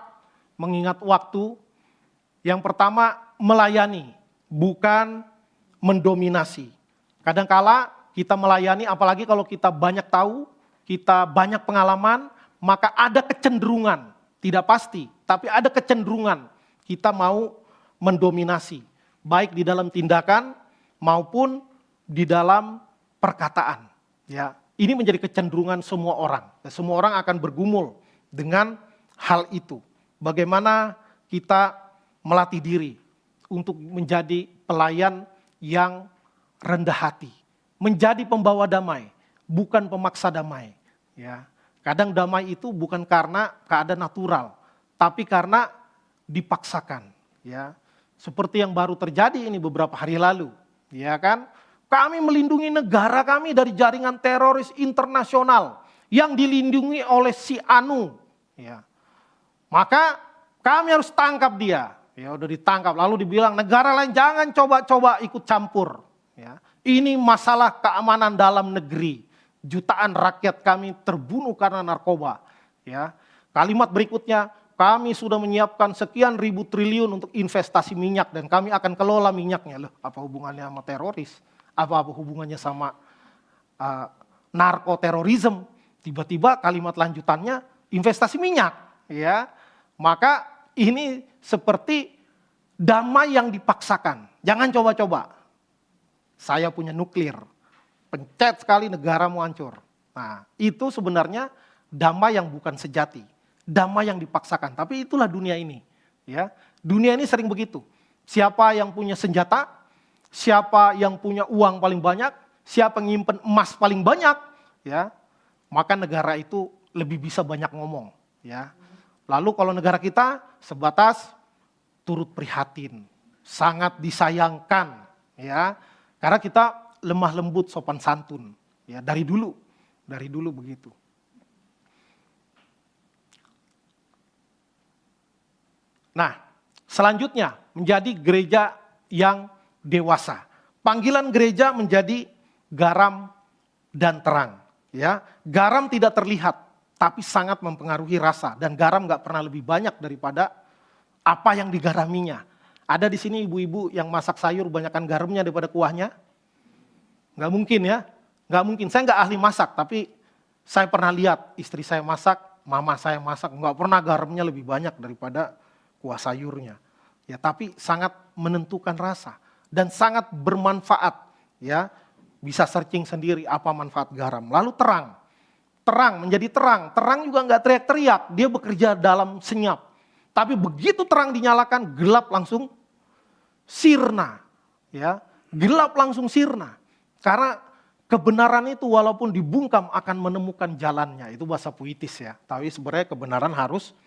[SPEAKER 1] mengingat waktu. Yang pertama, melayani, bukan mendominasi. Kadangkala kita melayani, apalagi kalau kita banyak tahu, kita banyak pengalaman, maka ada kecenderungan, tidak pasti, tapi ada kecenderungan kita mau mendominasi, baik di dalam tindakan maupun di dalam perkataan. Ya, ini menjadi kecenderungan semua orang. Dan semua orang akan bergumul dengan hal itu. Bagaimana kita melatih diri untuk menjadi pelayan yang rendah hati, menjadi pembawa damai, bukan pemaksa damai. Ya, kadang damai itu bukan karena keadaan natural, tapi karena dipaksakan. Ya, seperti yang baru terjadi ini beberapa hari lalu, ya kan? Kami melindungi negara kami dari jaringan teroris internasional yang dilindungi oleh si Anu. Ya, maka kami harus tangkap dia. Ya, udah ditangkap, lalu dibilang negara lain jangan coba-coba ikut campur. Ya, ini masalah keamanan dalam negeri. Jutaan rakyat kami terbunuh karena narkoba. Ya, kalimat berikutnya, kami sudah menyiapkan sekian ribu triliun untuk investasi minyak dan kami akan kelola minyaknya. Loh, apa hubungannya sama teroris? Apa hubungannya sama narkoterorisme? Tiba-tiba kalimat lanjutannya investasi minyak. Ya, maka ini seperti damai yang dipaksakan. Jangan coba-coba. Saya punya nuklir. Pencet sekali negara mau hancur. Nah, itu sebenarnya damai yang bukan sejati. Damai yang dipaksakan. Tapi itulah dunia ini. Ya, dunia ini sering begitu. Siapa yang punya senjata, siapa yang punya uang paling banyak, siapa yang nyimpen emas paling banyak, ya, maka negara itu lebih bisa banyak ngomong. Ya. Lalu kalau negara kita sebatas turut prihatin, sangat disayangkan, ya, karena kita lemah lembut sopan santun, ya, dari dulu begitu. Nah, selanjutnya menjadi gereja yang dewasa. Panggilan gereja menjadi garam dan terang, ya. Garam tidak terlihat, tapi sangat mempengaruhi rasa, dan garam nggak pernah lebih banyak daripada apa yang digaraminya. Ada di sini ibu-ibu yang masak sayur banyakkan garamnya daripada kuahnya? Nggak mungkin, ya, nggak mungkin. Saya nggak ahli masak, tapi saya pernah lihat istri saya masak, mama saya masak, nggak pernah garamnya lebih banyak daripada kuah sayurnya. Ya, tapi sangat menentukan rasa dan sangat bermanfaat. Ya, bisa searching sendiri apa manfaat garam. Lalu terang. Terang menjadi terang. Terang juga nggak teriak-teriak, dia bekerja dalam senyap. Tapi begitu terang dinyalakan, gelap langsung sirna. Ya, gelap langsung sirna. Karena kebenaran itu walaupun dibungkam akan menemukan jalannya. Itu bahasa puitis, ya. Tapi sebenarnya kebenaran harus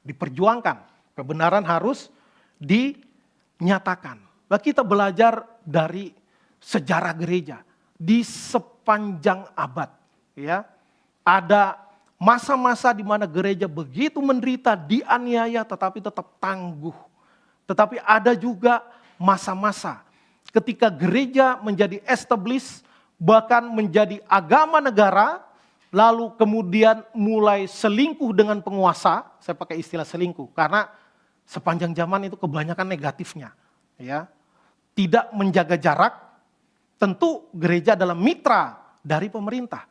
[SPEAKER 1] diperjuangkan. Kebenaran harus dinyatakan. Nah, kita belajar dari sejarah gereja di sepanjang abad. Ya, ada masa-masa di mana gereja begitu menderita, dianiaya, tetapi tetap tangguh. Tetapi ada juga masa-masa ketika gereja menjadi established, bahkan menjadi agama negara, lalu kemudian mulai selingkuh dengan penguasa. Saya pakai istilah selingkuh, karena sepanjang zaman itu kebanyakan negatifnya. Ya, tidak menjaga jarak, tentu gereja adalah mitra dari pemerintah.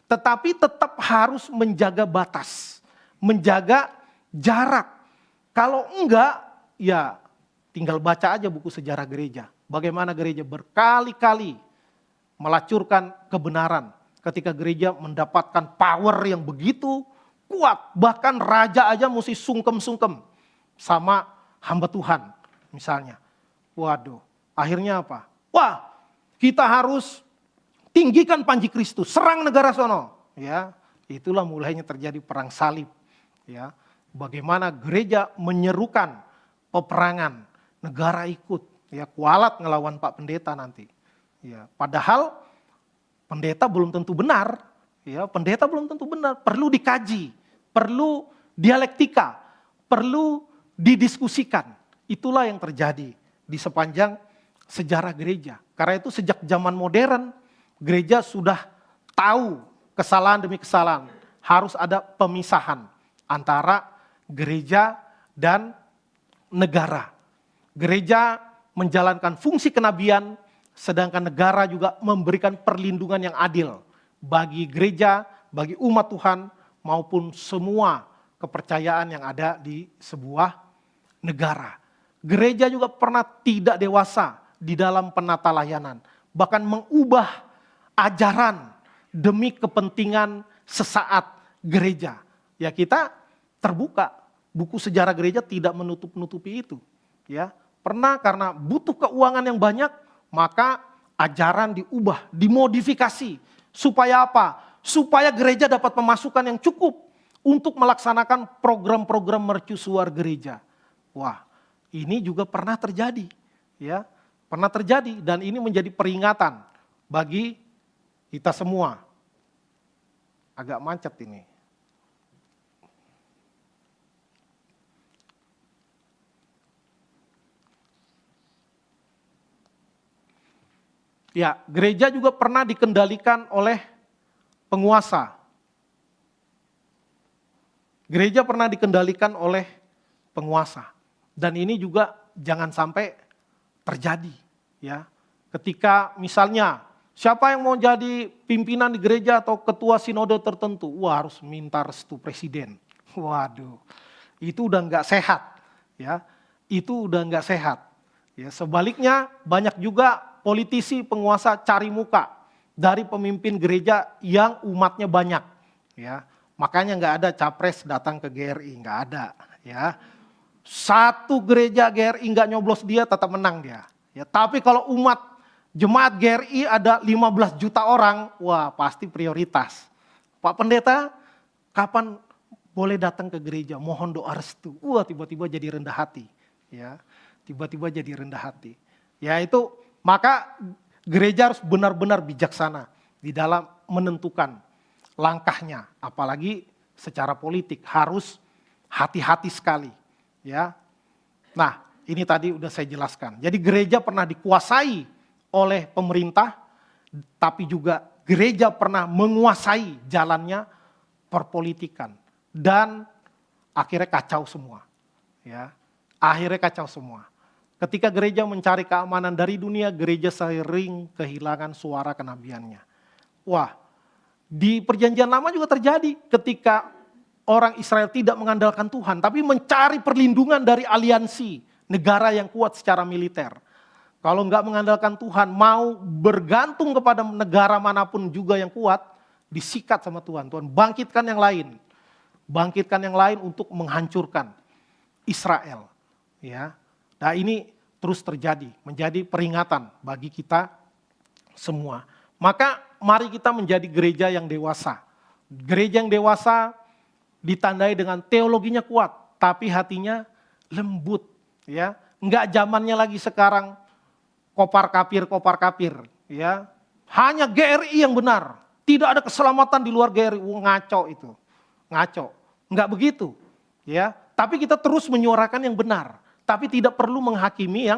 [SPEAKER 1] Tetapi tetap harus menjaga batas, menjaga jarak. Kalau enggak, ya tinggal baca aja buku sejarah gereja. Bagaimana gereja berkali-kali melacurkan kebenaran ketika gereja mendapatkan power yang begitu kuat. Bahkan raja aja mesti sungkem-sungkem sama hamba Tuhan misalnya. Waduh, akhirnya apa? Wah, kita harus tinggikan panji Kristus, serang negara sono. Ya, itulah mulainya terjadi perang salib. Ya, bagaimana gereja menyerukan peperangan, negara ikut, ya kualat ngelawan Pak Pendeta nanti. Ya, padahal pendeta belum tentu benar, ya pendeta belum tentu benar, perlu dikaji, perlu dialektika, perlu didiskusikan. Itulah yang terjadi di sepanjang sejarah gereja. Karena itu sejak zaman modern, gereja sudah tahu kesalahan demi kesalahan. Harus ada pemisahan antara gereja dan negara. Gereja menjalankan fungsi kenabian, sedangkan negara juga memberikan perlindungan yang adil bagi gereja, bagi umat Tuhan, maupun semua kepercayaan yang ada di sebuah negara. Gereja juga pernah tidak dewasa di dalam penata layanan, bahkan mengubah ajaran demi kepentingan sesaat gereja. Ya kita terbuka, buku sejarah gereja tidak menutup-nutupi itu. Ya, pernah karena butuh keuangan yang banyak, maka ajaran diubah, dimodifikasi. Supaya apa? Supaya gereja dapat pemasukan yang cukup untuk melaksanakan program-program mercusuar gereja. Wah, ini juga pernah terjadi. Ya, pernah terjadi dan ini menjadi peringatan bagi kita semua. Agak macet ini. Ya, gereja juga pernah dikendalikan oleh penguasa. Gereja pernah dikendalikan oleh penguasa. Dan ini juga jangan sampai terjadi. Ya, ketika misalnya siapa yang mau jadi pimpinan di gereja atau ketua sinode tertentu, wah harus minta restu presiden. Waduh, itu udah nggak sehat. Ya, itu udah nggak sehat. Ya, sebaliknya banyak juga politisi penguasa cari muka dari pemimpin gereja yang umatnya banyak. Ya, makanya nggak ada capres datang ke GRI, nggak ada. Ya, satu gereja GRI nggak nyoblos dia tetap menang dia. Ya, tapi kalau umat jemaat GRI ada 15 juta orang, wah pasti prioritas. Pak Pendeta, kapan boleh datang ke gereja? Mohon doa restu. Wah tiba-tiba jadi rendah hati. Ya, tiba-tiba jadi rendah hati. Ya itu, maka gereja harus benar-benar bijaksana di dalam menentukan langkahnya. Apalagi secara politik harus hati-hati sekali. Ya, nah ini tadi udah saya jelaskan. Jadi gereja pernah dikuasai oleh pemerintah, tapi juga gereja pernah menguasai jalannya perpolitikan. Dan akhirnya kacau semua. Ya, akhirnya kacau semua. Ketika gereja mencari keamanan dari dunia, gereja sering kehilangan suara kenabiannya. Wah, di perjanjian lama juga terjadi ketika orang Israel tidak mengandalkan Tuhan, tapi mencari perlindungan dari aliansi negara yang kuat secara militer. Kalau nggak mengandalkan Tuhan, mau bergantung kepada negara manapun juga yang kuat, disikat sama Tuhan. Tuhan bangkitkan yang lain. Bangkitkan yang lain untuk menghancurkan Israel. Ya. Nah ini terus terjadi, menjadi peringatan bagi kita semua. Maka mari kita menjadi gereja yang dewasa. Gereja yang dewasa ditandai dengan teologinya kuat, tapi hatinya lembut. Ya, enggak zamannya lagi sekarang kopar kapir. Ya, hanya GRI yang benar, tidak ada keselamatan di luar GRI. Ngaco itu, ngaco. Enggak begitu. Ya, tapi kita terus menyuarakan yang benar. Tapi tidak perlu menghakimi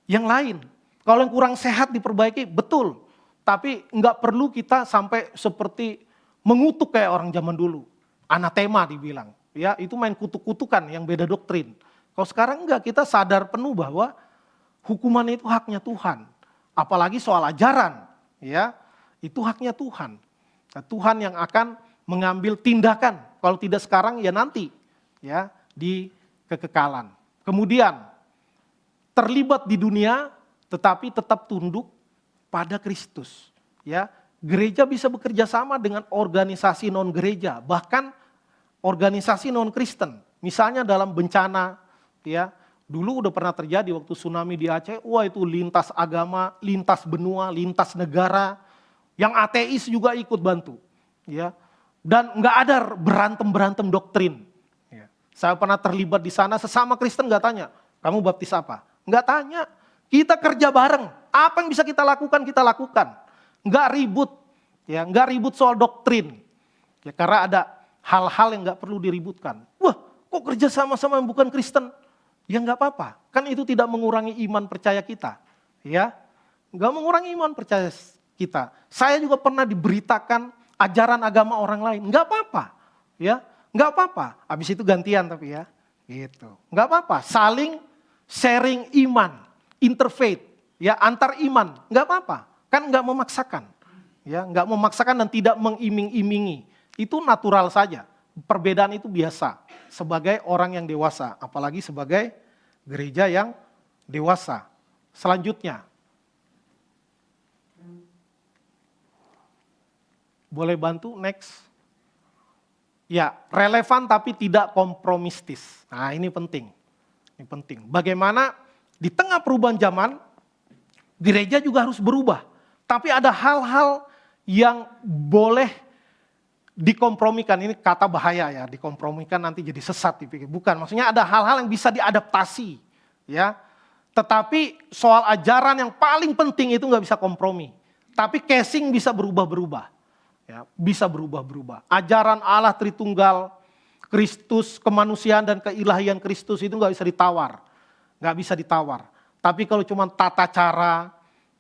[SPEAKER 1] yang lain. Kalau yang kurang sehat diperbaiki, betul. Tapi enggak perlu kita sampai seperti mengutuk kayak orang zaman dulu. Anatema dibilang. Ya, itu main kutuk-kutukan yang beda doktrin. Kalau sekarang enggak, kita sadar penuh bahwa hukuman itu haknya Tuhan. Apalagi soal ajaran. Ya, itu haknya Tuhan. Nah, Tuhan yang akan mengambil tindakan. Kalau tidak sekarang ya nanti. Ya, di kekekalan. Kemudian terlibat di dunia tetapi tetap tunduk pada Kristus. Ya, gereja bisa bekerja sama dengan organisasi non gereja, bahkan organisasi non Kristen. Misalnya dalam bencana, ya, dulu udah pernah terjadi waktu tsunami di Aceh. Wah itu lintas agama, lintas benua, lintas negara, yang ateis juga ikut bantu. Ya, dan nggak ada berantem doktrin. Saya pernah terlibat di sana, sesama Kristen nggak tanya, kamu baptis apa? Nggak tanya. Kita kerja bareng. Apa yang bisa kita lakukan. Nggak ribut. Ya, nggak ribut soal doktrin. Ya, karena ada hal-hal yang nggak perlu diributkan. Wah, kok kerja sama-sama yang bukan Kristen? Ya nggak apa-apa. Kan itu tidak mengurangi iman percaya kita. Ya, nggak mengurangi iman percaya kita. Saya juga pernah diberitakan ajaran agama orang lain. Nggak apa-apa. Ya, nggak apa-apa. Habis itu gantian tapi ya. Gitu. Nggak apa-apa. Saling sharing iman, interfaith, ya antar iman, nggak apa-apa, kan nggak memaksakan, ya nggak memaksakan dan tidak mengiming-imingi, itu natural saja. Perbedaan itu biasa sebagai orang yang dewasa, apalagi sebagai gereja yang dewasa. Selanjutnya, boleh bantu next? Ya, relevan tapi tidak kompromistis. Nah ini penting. Ini penting. Bagaimana di tengah perubahan zaman, gereja juga harus berubah. Tapi ada hal-hal yang boleh dikompromikan. Ini kata bahaya ya, dikompromikan nanti jadi sesat dipikir. Bukan, maksudnya ada hal-hal yang bisa diadaptasi. Ya. Tetapi soal ajaran yang paling penting itu nggak bisa kompromi. Tapi casing bisa berubah-berubah. Ya, bisa berubah-berubah. Ajaran Allah Tritunggal, Kristus, kemanusiaan dan keilahian Kristus itu nggak bisa ditawar. Nggak bisa ditawar. Tapi kalau cuma tata cara,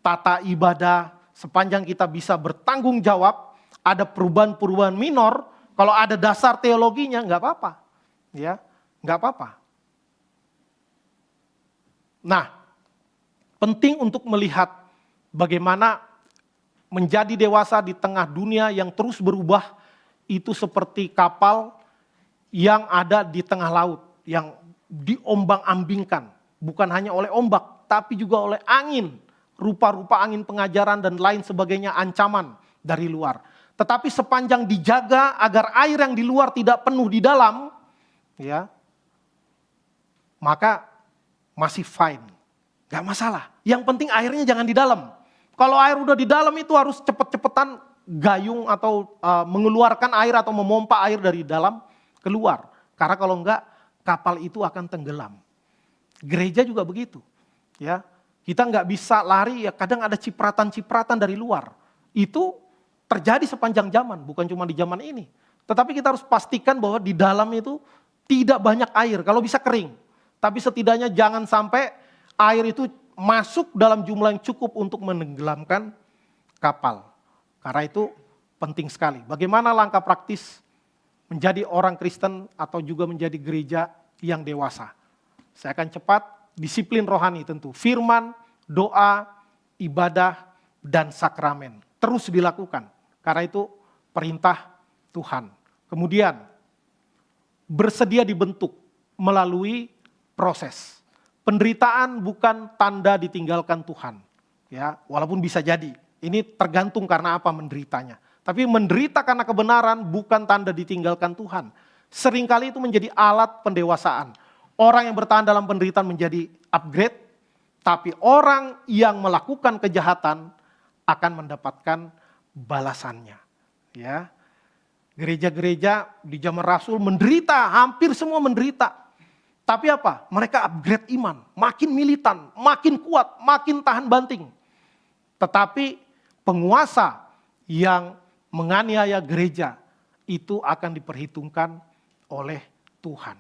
[SPEAKER 1] tata ibadah, sepanjang kita bisa bertanggung jawab, ada perubahan-perubahan minor, kalau ada dasar teologinya nggak apa-apa. Ya, nggak apa-apa. Nah, penting untuk melihat bagaimana menjadi dewasa di tengah dunia yang terus berubah, itu seperti kapal yang ada di tengah laut, yang diombang-ambingkan. Bukan hanya oleh ombak, tapi juga oleh angin. Rupa-rupa angin pengajaran dan lain sebagainya, ancaman dari luar. Tetapi sepanjang dijaga agar air yang di luar tidak penuh di dalam, ya, maka masih fine. Gak masalah. Yang penting airnya jangan di dalam. Kalau air udah di dalam itu harus cepet-cepetan gayung atau mengeluarkan air atau memompa air dari dalam keluar. Karena kalau enggak, kapal itu akan tenggelam. Gereja juga begitu. Ya, kita enggak bisa lari, ya kadang ada cipratan-cipratan dari luar. Itu terjadi sepanjang zaman, bukan cuma di zaman ini. Tetapi kita harus pastikan bahwa di dalam itu tidak banyak air, kalau bisa kering. Tapi setidaknya jangan sampai air itu masuk dalam jumlah yang cukup untuk menenggelamkan kapal. Karena itu penting sekali. Bagaimana langkah praktis menjadi orang Kristen atau juga menjadi gereja yang dewasa? Saya akan cepat, disiplin rohani tentu. Firman, doa, ibadah, dan sakramen. Terus dilakukan. Karena itu perintah Tuhan. Kemudian, bersedia dibentuk melalui proses. Penderitaan bukan tanda ditinggalkan Tuhan. Ya, walaupun bisa jadi. Ini tergantung karena apa menderitanya. Tapi menderita karena kebenaran bukan tanda ditinggalkan Tuhan. Seringkali itu menjadi alat pendewasaan. Orang yang bertahan dalam penderitaan menjadi upgrade, tapi orang yang melakukan kejahatan akan mendapatkan balasannya. Ya, gereja-gereja di zaman Rasul menderita, hampir semua menderita. Tapi apa? Mereka upgrade iman, makin militan, makin kuat, makin tahan banting. Tetapi penguasa yang menganiaya gereja itu akan diperhitungkan oleh Tuhan.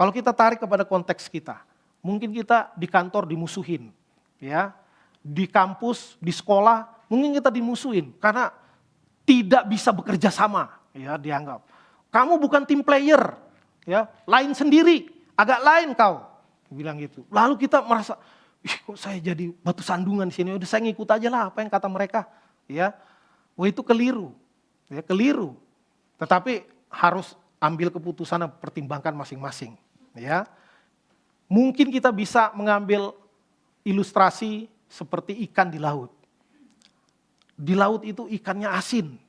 [SPEAKER 1] Kalau kita tarik kepada konteks kita, mungkin kita di kantor dimusuhin, ya, di kampus, di sekolah, mungkin kita dimusuhin karena tidak bisa bekerja sama, ya dianggap. Kamu bukan tim player, ya, lain sendiri, agak lain kau, bilang gitu. Lalu kita merasa, kok saya jadi batu sandungan di sini, udah saya ngikut aja lah apa yang kata mereka, ya. Wah itu keliru, ya keliru. Tetapi harus ambil keputusan dan pertimbangkan masing-masing. Ya, mungkin kita bisa mengambil ilustrasi seperti ikan di laut. Di laut itu ikannya asin.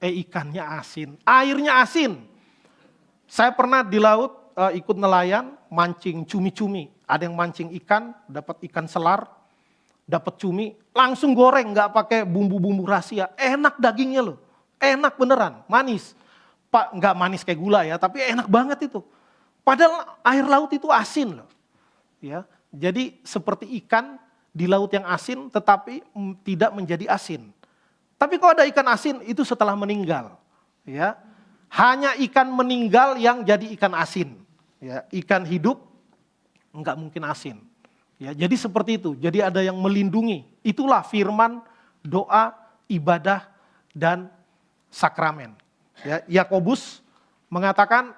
[SPEAKER 1] Airnya asin. Saya pernah di laut ikut nelayan, mancing cumi-cumi. Ada yang mancing ikan, dapat ikan selar, dapat cumi, langsung goreng, nggak pakai bumbu-bumbu rahasia. Enak dagingnya loh, enak beneran, manis. Pak, nggak manis kayak gula ya, tapi enak banget itu. Padahal air laut itu asin loh. Ya, jadi seperti ikan di laut yang asin tetapi tidak menjadi asin. Tapi kalau ada ikan asin itu setelah meninggal. Ya, hanya ikan meninggal yang jadi ikan asin. Ya, ikan hidup enggak mungkin asin. Ya, jadi seperti itu. Jadi ada yang melindungi. Itulah firman, doa, ibadah, dan sakramen. Ya, Yakobus mengatakan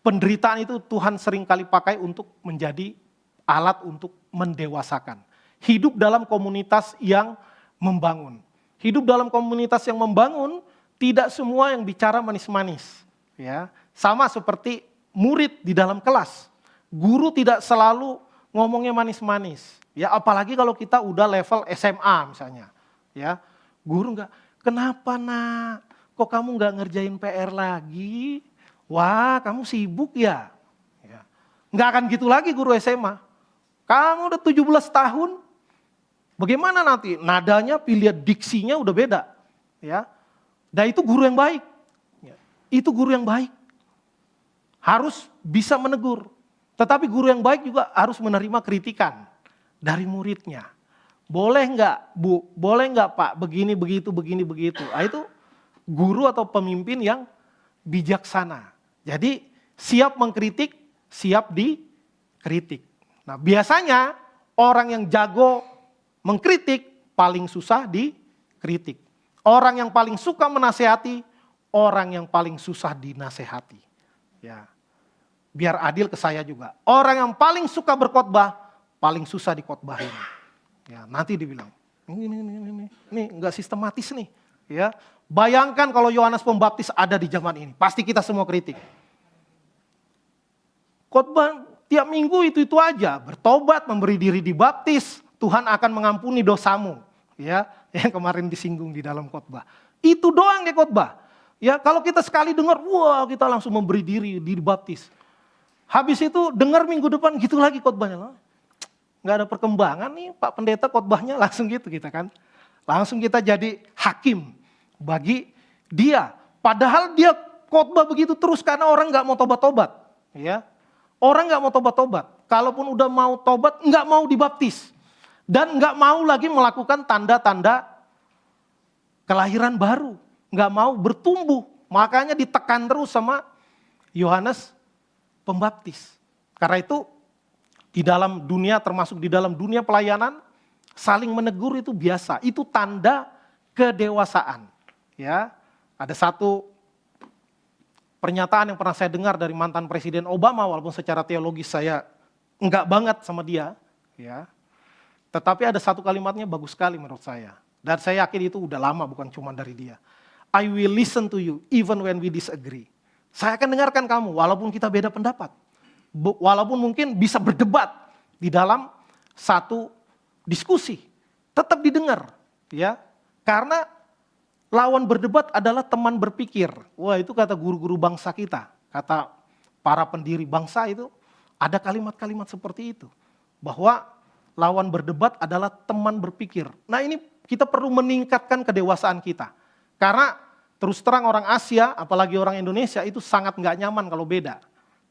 [SPEAKER 1] penderitaan itu Tuhan sering kali pakai untuk menjadi alat untuk mendewasakan. Hidup dalam komunitas yang membangun. Hidup dalam komunitas yang membangun, tidak semua yang bicara manis-manis. Ya, sama seperti murid di dalam kelas. Guru tidak selalu ngomongnya manis-manis. Ya, apalagi kalau kita udah level SMA misalnya. Ya, guru enggak, kenapa nak? Kok kamu enggak ngerjain PR lagi? Wah, kamu sibuk ya? Ya. Enggak akan gitu lagi guru SMA. Kamu udah 17 tahun, bagaimana nanti? Nadanya, pilihan diksinya udah beda. Ya. Dan itu guru yang baik. Ya. Itu guru yang baik. Harus bisa menegur. Tetapi guru yang baik juga harus menerima kritikan dari muridnya. Boleh enggak Bu? Boleh enggak Pak? Begini, begitu, begini, begitu. Nah, itu guru atau pemimpin yang bijaksana. Jadi siap mengkritik, siap dikritik. Nah, biasanya orang yang jago mengkritik paling susah dikritik. Orang yang paling suka menasehati, orang yang paling susah dinasehati. Ya. Biar adil ke saya juga. Orang yang paling suka berkhotbah, paling susah dikhotbahin. Ya, nanti dibilang, ini enggak sistematis nih. Ya. Bayangkan kalau Yohanes Pembaptis ada di zaman ini, pasti kita semua kritik. Khotbah tiap minggu itu aja, bertobat, memberi diri dibaptis, Tuhan akan mengampuni dosamu. Ya, yang kemarin disinggung di dalam khotbah. Itu doang deh khotbah. Ya, kalau kita sekali dengar, wah kita langsung memberi diri dibaptis. Habis itu dengar minggu depan gitu lagi khotbahnya. Nggak ada perkembangan nih Pak Pendeta khotbahnya, langsung gitu kita kan. Langsung kita jadi hakim bagi dia. Padahal dia khotbah begitu terus karena orang nggak mau tobat-tobat. Ya. Orang nggak mau tobat-tobat. Kalaupun udah mau tobat, nggak mau dibaptis. Dan nggak mau lagi melakukan tanda-tanda kelahiran baru. Nggak mau bertumbuh. Makanya ditekan terus sama Yohanes Pembaptis. Karena itu di dalam dunia, termasuk di dalam dunia pelayanan, saling menegur itu biasa. Itu tanda kedewasaan. Ya, ada satu pernyataan yang pernah saya dengar dari mantan Presiden Obama, walaupun secara teologis saya enggak banget sama dia. Ya, tetapi ada satu kalimatnya bagus sekali menurut saya. Dan saya yakin itu udah lama, bukan cuma dari dia. I will listen to you even when we disagree. Saya akan dengarkan kamu walaupun kita beda pendapat. Walaupun mungkin bisa berdebat di dalam satu diskusi. Tetap didengar. Ya, karena lawan berdebat adalah teman berpikir. Wah, itu kata guru-guru bangsa kita. Kata para pendiri bangsa itu ada kalimat-kalimat seperti itu. Bahwa lawan berdebat adalah teman berpikir. Nah, ini kita perlu meningkatkan kedewasaan kita. Karena terus terang orang Asia, apalagi orang Indonesia itu sangat nggak nyaman kalau beda.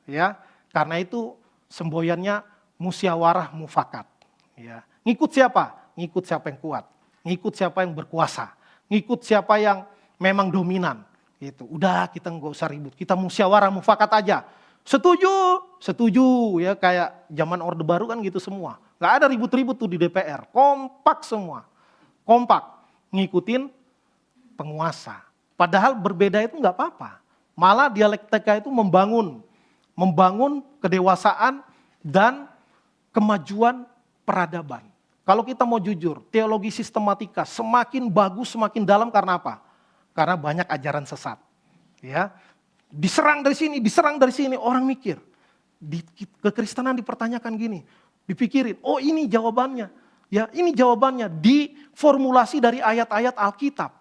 [SPEAKER 1] Ya, karena itu semboyannya musyawarah mufakat. Ya, ngikut siapa? Ngikut siapa yang kuat. Ngikut siapa yang berkuasa. Ngikut siapa yang memang dominan. Gitu. Udah kita nggak usah ribut. Kita musyawarah mufakat aja. Setuju, setuju. Ya, kayak zaman Orde Baru kan gitu semua. Nggak ada ribut-ribut tuh di DPR. Kompak semua. Kompak. Ngikutin penguasa. Padahal berbeda itu nggak apa-apa. Malah dialektika itu membangun kedewasaan dan kemajuan peradaban. Kalau kita mau jujur, teologi sistematika semakin bagus, semakin dalam karena apa? Karena banyak ajaran sesat. Ya, diserang dari sini, orang mikir. Di kekristenan dipertanyakan gini, dipikirin, oh ini jawabannya. Ya, ini jawabannya diformulasi dari ayat-ayat Alkitab.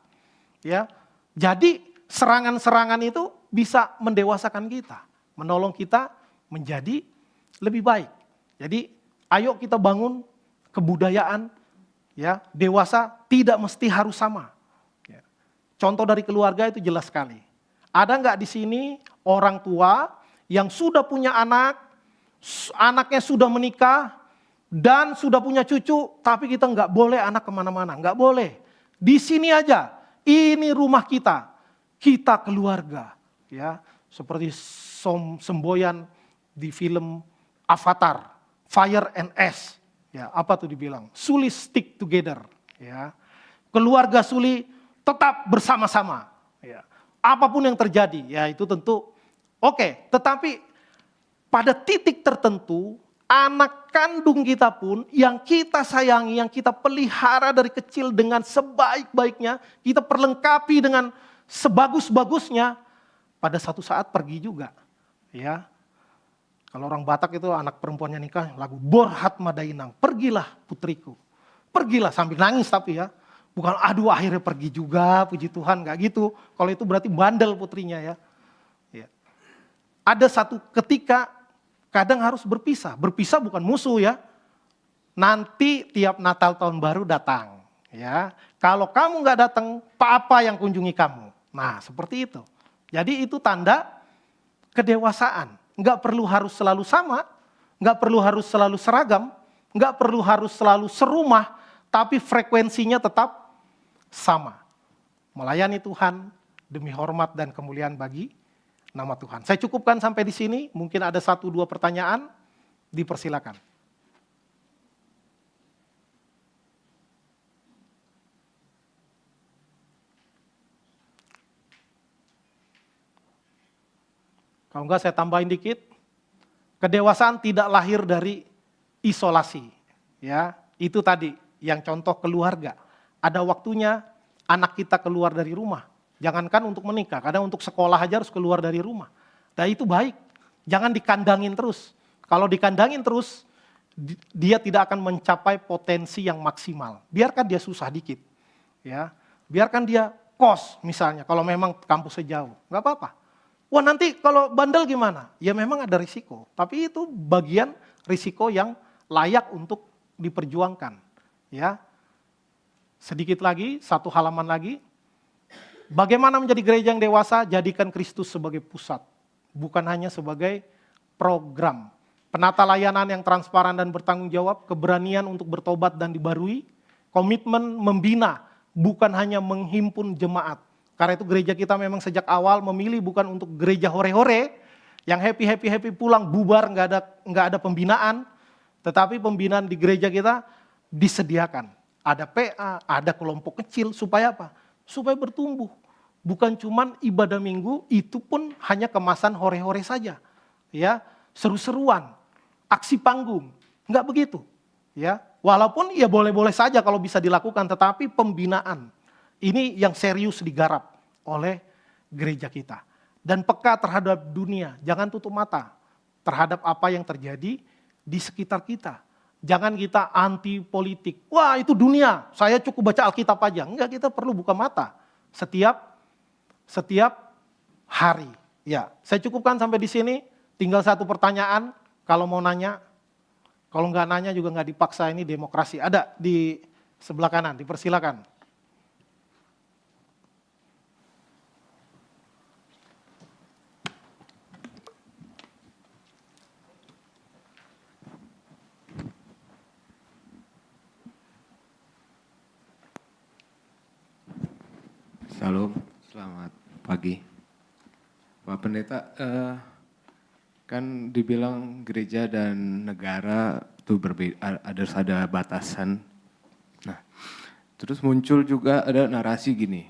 [SPEAKER 1] Ya. Jadi serangan-serangan itu bisa mendewasakan kita, menolong kita menjadi lebih baik. Jadi ayo kita bangun kebudayaan, ya, dewasa tidak mesti harus sama. Ya. Contoh dari keluarga itu jelas sekali. Ada nggak di sini orang tua yang sudah punya anak, anaknya sudah menikah, dan sudah punya cucu, tapi kita nggak boleh anak kemana-mana, nggak boleh. Di sini aja, ini rumah kita, kita keluarga. Ya, seperti semboyan di film Avatar, Fire and Ash. Ya, apa tuh dibilang? Suli stick together. Ya, keluarga Suli tetap bersama-sama. Ya, apapun yang terjadi, ya itu tentu oke. Tetapi pada titik tertentu, anak kandung kita pun yang kita sayangi, yang kita pelihara dari kecil dengan sebaik-baiknya, kita perlengkapi dengan sebagus-bagusnya, pada satu saat pergi juga. Ya, kalau orang Batak itu anak perempuannya nikah, lagu Borhat Madainang, pergilah putriku. Pergilah sambil nangis tapi ya. Bukan aduh akhirnya pergi juga, puji Tuhan, gak gitu. Kalau itu berarti bandel putrinya ya. Ya. Ada satu ketika kadang harus berpisah. Berpisah bukan musuh ya. Nanti tiap Natal tahun baru datang. Ya, kalau kamu nggak datang, apa yang kunjungi kamu? Nah, seperti itu. Jadi itu tanda kedewasaan. Nggak perlu harus selalu sama, nggak perlu harus selalu seragam, nggak perlu harus selalu serumah, tapi frekuensinya tetap sama. Melayani Tuhan demi hormat dan kemuliaan bagi nama Tuhan. Saya cukupkan sampai di sini, mungkin ada 1-2 pertanyaan, dipersilakan. Kalau enggak saya tambahin dikit, kedewasaan tidak lahir dari isolasi. Ya, itu tadi yang contoh keluarga. Ada waktunya anak kita keluar dari rumah. Jangankan untuk menikah, kadang untuk sekolah aja harus keluar dari rumah. Nah itu baik, jangan dikandangin terus. Kalau dikandangin terus, dia tidak akan mencapai potensi yang maksimal. Biarkan dia susah dikit. Ya, biarkan dia kos misalnya, kalau memang kampusnya jauh, nggak apa-apa. Wah nanti kalau bandel gimana? Ya memang ada risiko, tapi itu bagian risiko yang layak untuk diperjuangkan. Ya, sedikit lagi, 1 halaman lagi. Bagaimana menjadi gereja yang dewasa? Jadikan Kristus sebagai pusat, bukan hanya sebagai program. Penata layanan yang transparan dan bertanggung jawab, keberanian untuk bertobat dan dibarui, komitmen membina, bukan hanya menghimpun jemaat. Karena itu gereja kita memang sejak awal memilih bukan untuk gereja hore-hore, yang happy pulang bubar, nggak ada pembinaan, tetapi pembinaan di gereja kita disediakan. Ada PA, ada kelompok kecil, supaya apa? Supaya bertumbuh. Bukan cuman ibadah minggu, itu pun hanya kemasan hore-hore saja. Ya, seru-seruan, aksi panggung, nggak begitu. Ya, walaupun ya boleh-boleh saja kalau bisa dilakukan, tetapi pembinaan ini yang serius digarap oleh gereja kita. Dan peka terhadap dunia, jangan tutup mata terhadap apa yang terjadi di sekitar kita. Jangan kita anti politik. Wah itu dunia, saya cukup baca Alkitab aja. Enggak, kita perlu buka mata setiap hari. Ya, saya cukupkan sampai di sini. Tinggal 1 pertanyaan, kalau mau nanya. Kalau nggak nanya juga nggak dipaksa, ini demokrasi. Ada di sebelah kanan, dipersilakan.
[SPEAKER 2] Salam, selamat pagi. Pak Pendeta, kan dibilang gereja dan negara itu berbeda, ada batasan. Nah, terus muncul juga ada narasi gini,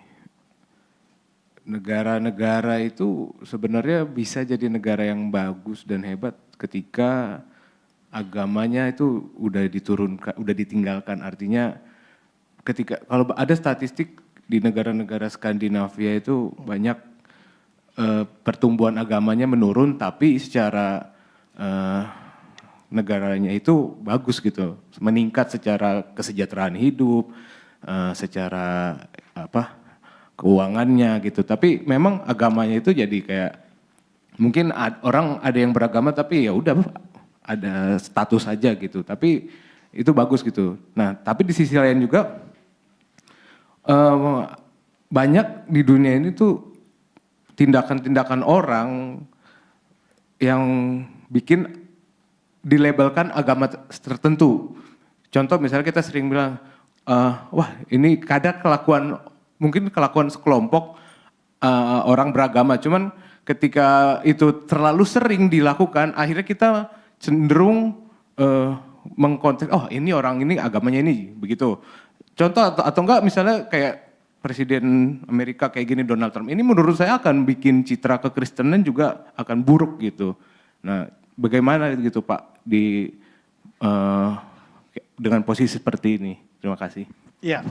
[SPEAKER 2] negara-negara itu sebenarnya bisa jadi negara yang bagus dan hebat ketika agamanya itu udah ditinggalkan. Artinya ketika kalau ada statistik di negara-negara Skandinavia itu banyak pertumbuhan agamanya menurun, tapi secara negaranya itu bagus gitu, meningkat secara kesejahteraan hidup, secara keuangannya gitu. Tapi memang agamanya itu jadi kayak mungkin orang ada yang beragama tapi ya udah ada status saja gitu. Tapi itu bagus gitu. Nah, tapi di sisi lain juga banyak di dunia ini tuh tindakan-tindakan orang yang bikin dilabelkan agama tertentu. Contoh misalnya kita sering bilang, wah ini kadang mungkin kelakuan sekelompok orang beragama, cuman ketika itu terlalu sering dilakukan, akhirnya kita cenderung mengkonteks, oh ini orang ini agamanya ini, begitu. Contoh atau enggak misalnya kayak Presiden Amerika kayak gini Donald Trump, ini menurut saya akan bikin citra kekristenan juga akan buruk gitu. Nah bagaimana gitu Pak dengan posisi seperti ini? Terima kasih.
[SPEAKER 1] Iya,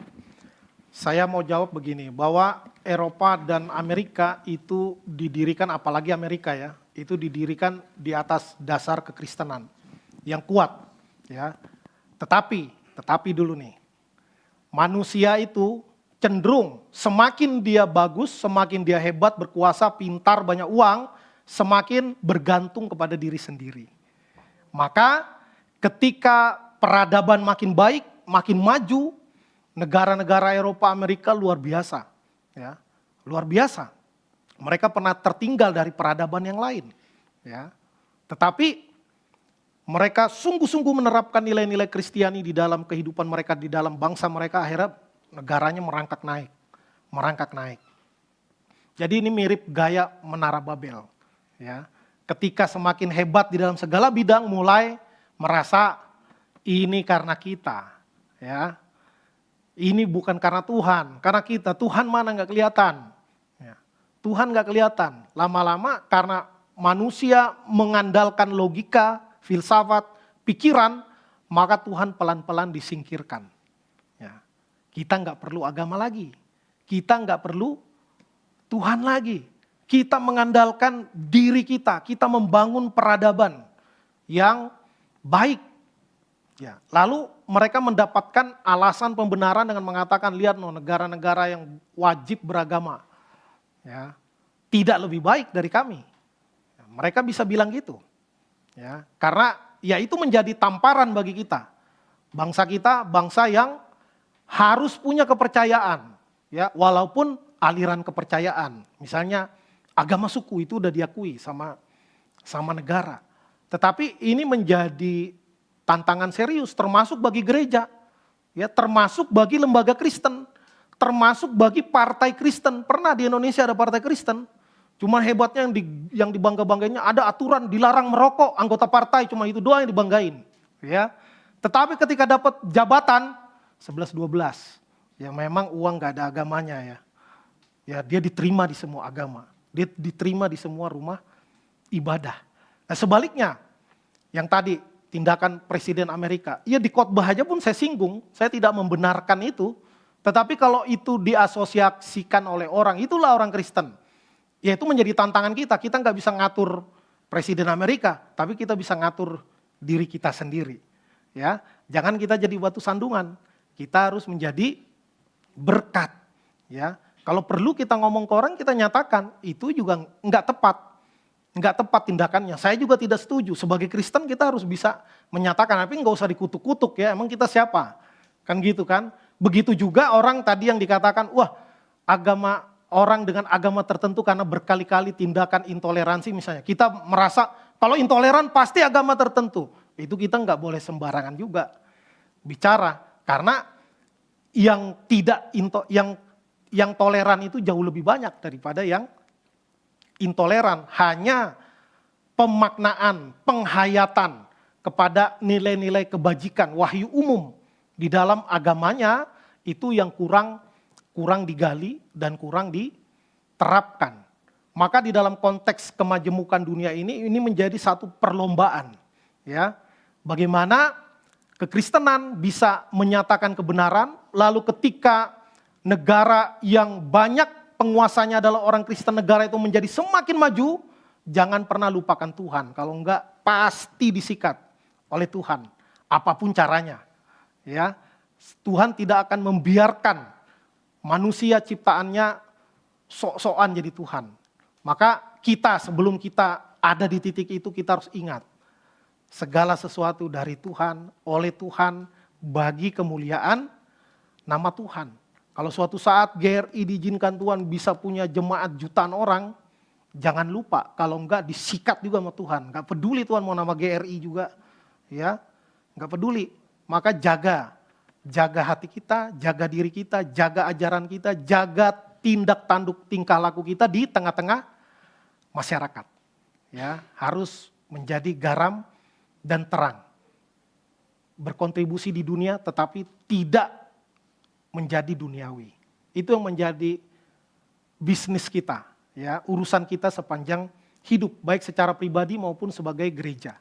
[SPEAKER 1] saya mau jawab begini, bahwa Eropa dan Amerika itu didirikan, apalagi Amerika ya, itu didirikan di atas dasar kekristenan yang kuat ya. Tetapi dulu nih, manusia itu cenderung semakin dia bagus, semakin dia hebat, berkuasa, pintar, banyak uang, semakin bergantung kepada diri sendiri. Maka ketika peradaban makin baik, makin maju, negara-negara Eropa, Amerika luar biasa. Ya, luar biasa. Mereka pernah tertinggal dari peradaban yang lain. Ya. Tetapi mereka sungguh-sungguh menerapkan nilai-nilai Kristiani di dalam kehidupan mereka, di dalam bangsa mereka, akhirnya negaranya merangkak naik. Jadi ini mirip gaya Menara Babel. Ya. Ketika semakin hebat di dalam segala bidang, mulai merasa ini karena kita. Ya. Ini bukan karena Tuhan, karena kita. Tuhan mana nggak kelihatan. Ya. Tuhan nggak kelihatan. Lama-lama karena manusia mengandalkan logika, filsafat, pikiran, maka Tuhan pelan-pelan disingkirkan. Ya. Kita nggak perlu agama lagi. Kita nggak perlu Tuhan lagi. Kita mengandalkan diri kita. Kita membangun peradaban yang baik. Ya. Lalu mereka mendapatkan alasan pembenaran dengan mengatakan, lihat negara-negara yang wajib beragama. Ya. Tidak lebih baik dari kami. Ya. Mereka bisa bilang gitu. Ya, karena ya itu menjadi tamparan bagi kita. Bangsa kita bangsa yang harus punya kepercayaan, ya, walaupun aliran kepercayaan. Misalnya agama suku itu udah diakui sama negara. Tetapi ini menjadi tantangan serius termasuk bagi gereja, ya, termasuk bagi lembaga Kristen, termasuk bagi partai Kristen. Pernah di Indonesia ada partai Kristen. Cuma hebatnya yang dibangga-banggainnya ada aturan dilarang merokok, anggota partai cuma itu doang yang dibanggain. Ya. Tetapi ketika dapat jabatan 11-12, ya memang uang gak ada agamanya ya. Ya dia diterima di semua agama, dia diterima di semua rumah ibadah. Nah sebaliknya, yang tadi tindakan Presiden Amerika, ya di khotbah aja pun saya singgung, saya tidak membenarkan itu. Tetapi kalau itu diasosiasikan oleh orang, itulah orang Kristen. Ya itu menjadi tantangan kita nggak bisa ngatur Presiden Amerika, tapi kita bisa ngatur diri kita sendiri. Ya, jangan kita jadi batu sandungan, kita harus menjadi berkat. Ya, kalau perlu kita ngomong ke orang, kita nyatakan, itu juga nggak tepat tindakannya. Saya juga tidak setuju, sebagai Kristen kita harus bisa menyatakan, tapi nggak usah dikutuk-kutuk ya, emang kita siapa? Kan gitu kan, begitu juga orang tadi yang dikatakan, wah orang dengan agama tertentu karena berkali-kali tindakan intoleransi misalnya. Kita merasa kalau intoleran pasti agama tertentu. Itu kita nggak boleh sembarangan juga bicara. Karena yang toleran itu jauh lebih banyak daripada yang intoleran. Hanya pemaknaan, penghayatan kepada nilai-nilai kebajikan, wahyu umum di dalam agamanya itu yang kurang digali dan kurang diterapkan. Maka di dalam konteks kemajemukan dunia ini menjadi satu perlombaan. Ya, bagaimana kekristenan bisa menyatakan kebenaran, lalu ketika negara yang banyak penguasanya adalah orang Kristen, negara itu menjadi semakin maju, jangan pernah lupakan Tuhan. Kalau enggak pasti disikat oleh Tuhan, apapun caranya. Ya, Tuhan tidak akan membiarkan manusia ciptaannya sok-sokan jadi Tuhan. Maka kita sebelum kita ada di titik itu kita harus ingat. Segala sesuatu dari Tuhan, oleh Tuhan, bagi kemuliaan nama Tuhan. Kalau suatu saat GRI diizinkan Tuhan bisa punya jemaat jutaan orang, Jangan lupa, kalau enggak disikat juga sama Tuhan. Enggak peduli Tuhan mau nama GRI juga, ya, enggak peduli. Maka jaga hati kita, jaga diri kita, jaga ajaran kita, jaga tindak tanduk tingkah laku kita di tengah-tengah masyarakat. Ya, harus menjadi garam dan terang. Berkontribusi di dunia tetapi tidak menjadi duniawi. Itu yang menjadi bisnis kita, ya, urusan kita sepanjang hidup, baik secara pribadi maupun sebagai gereja.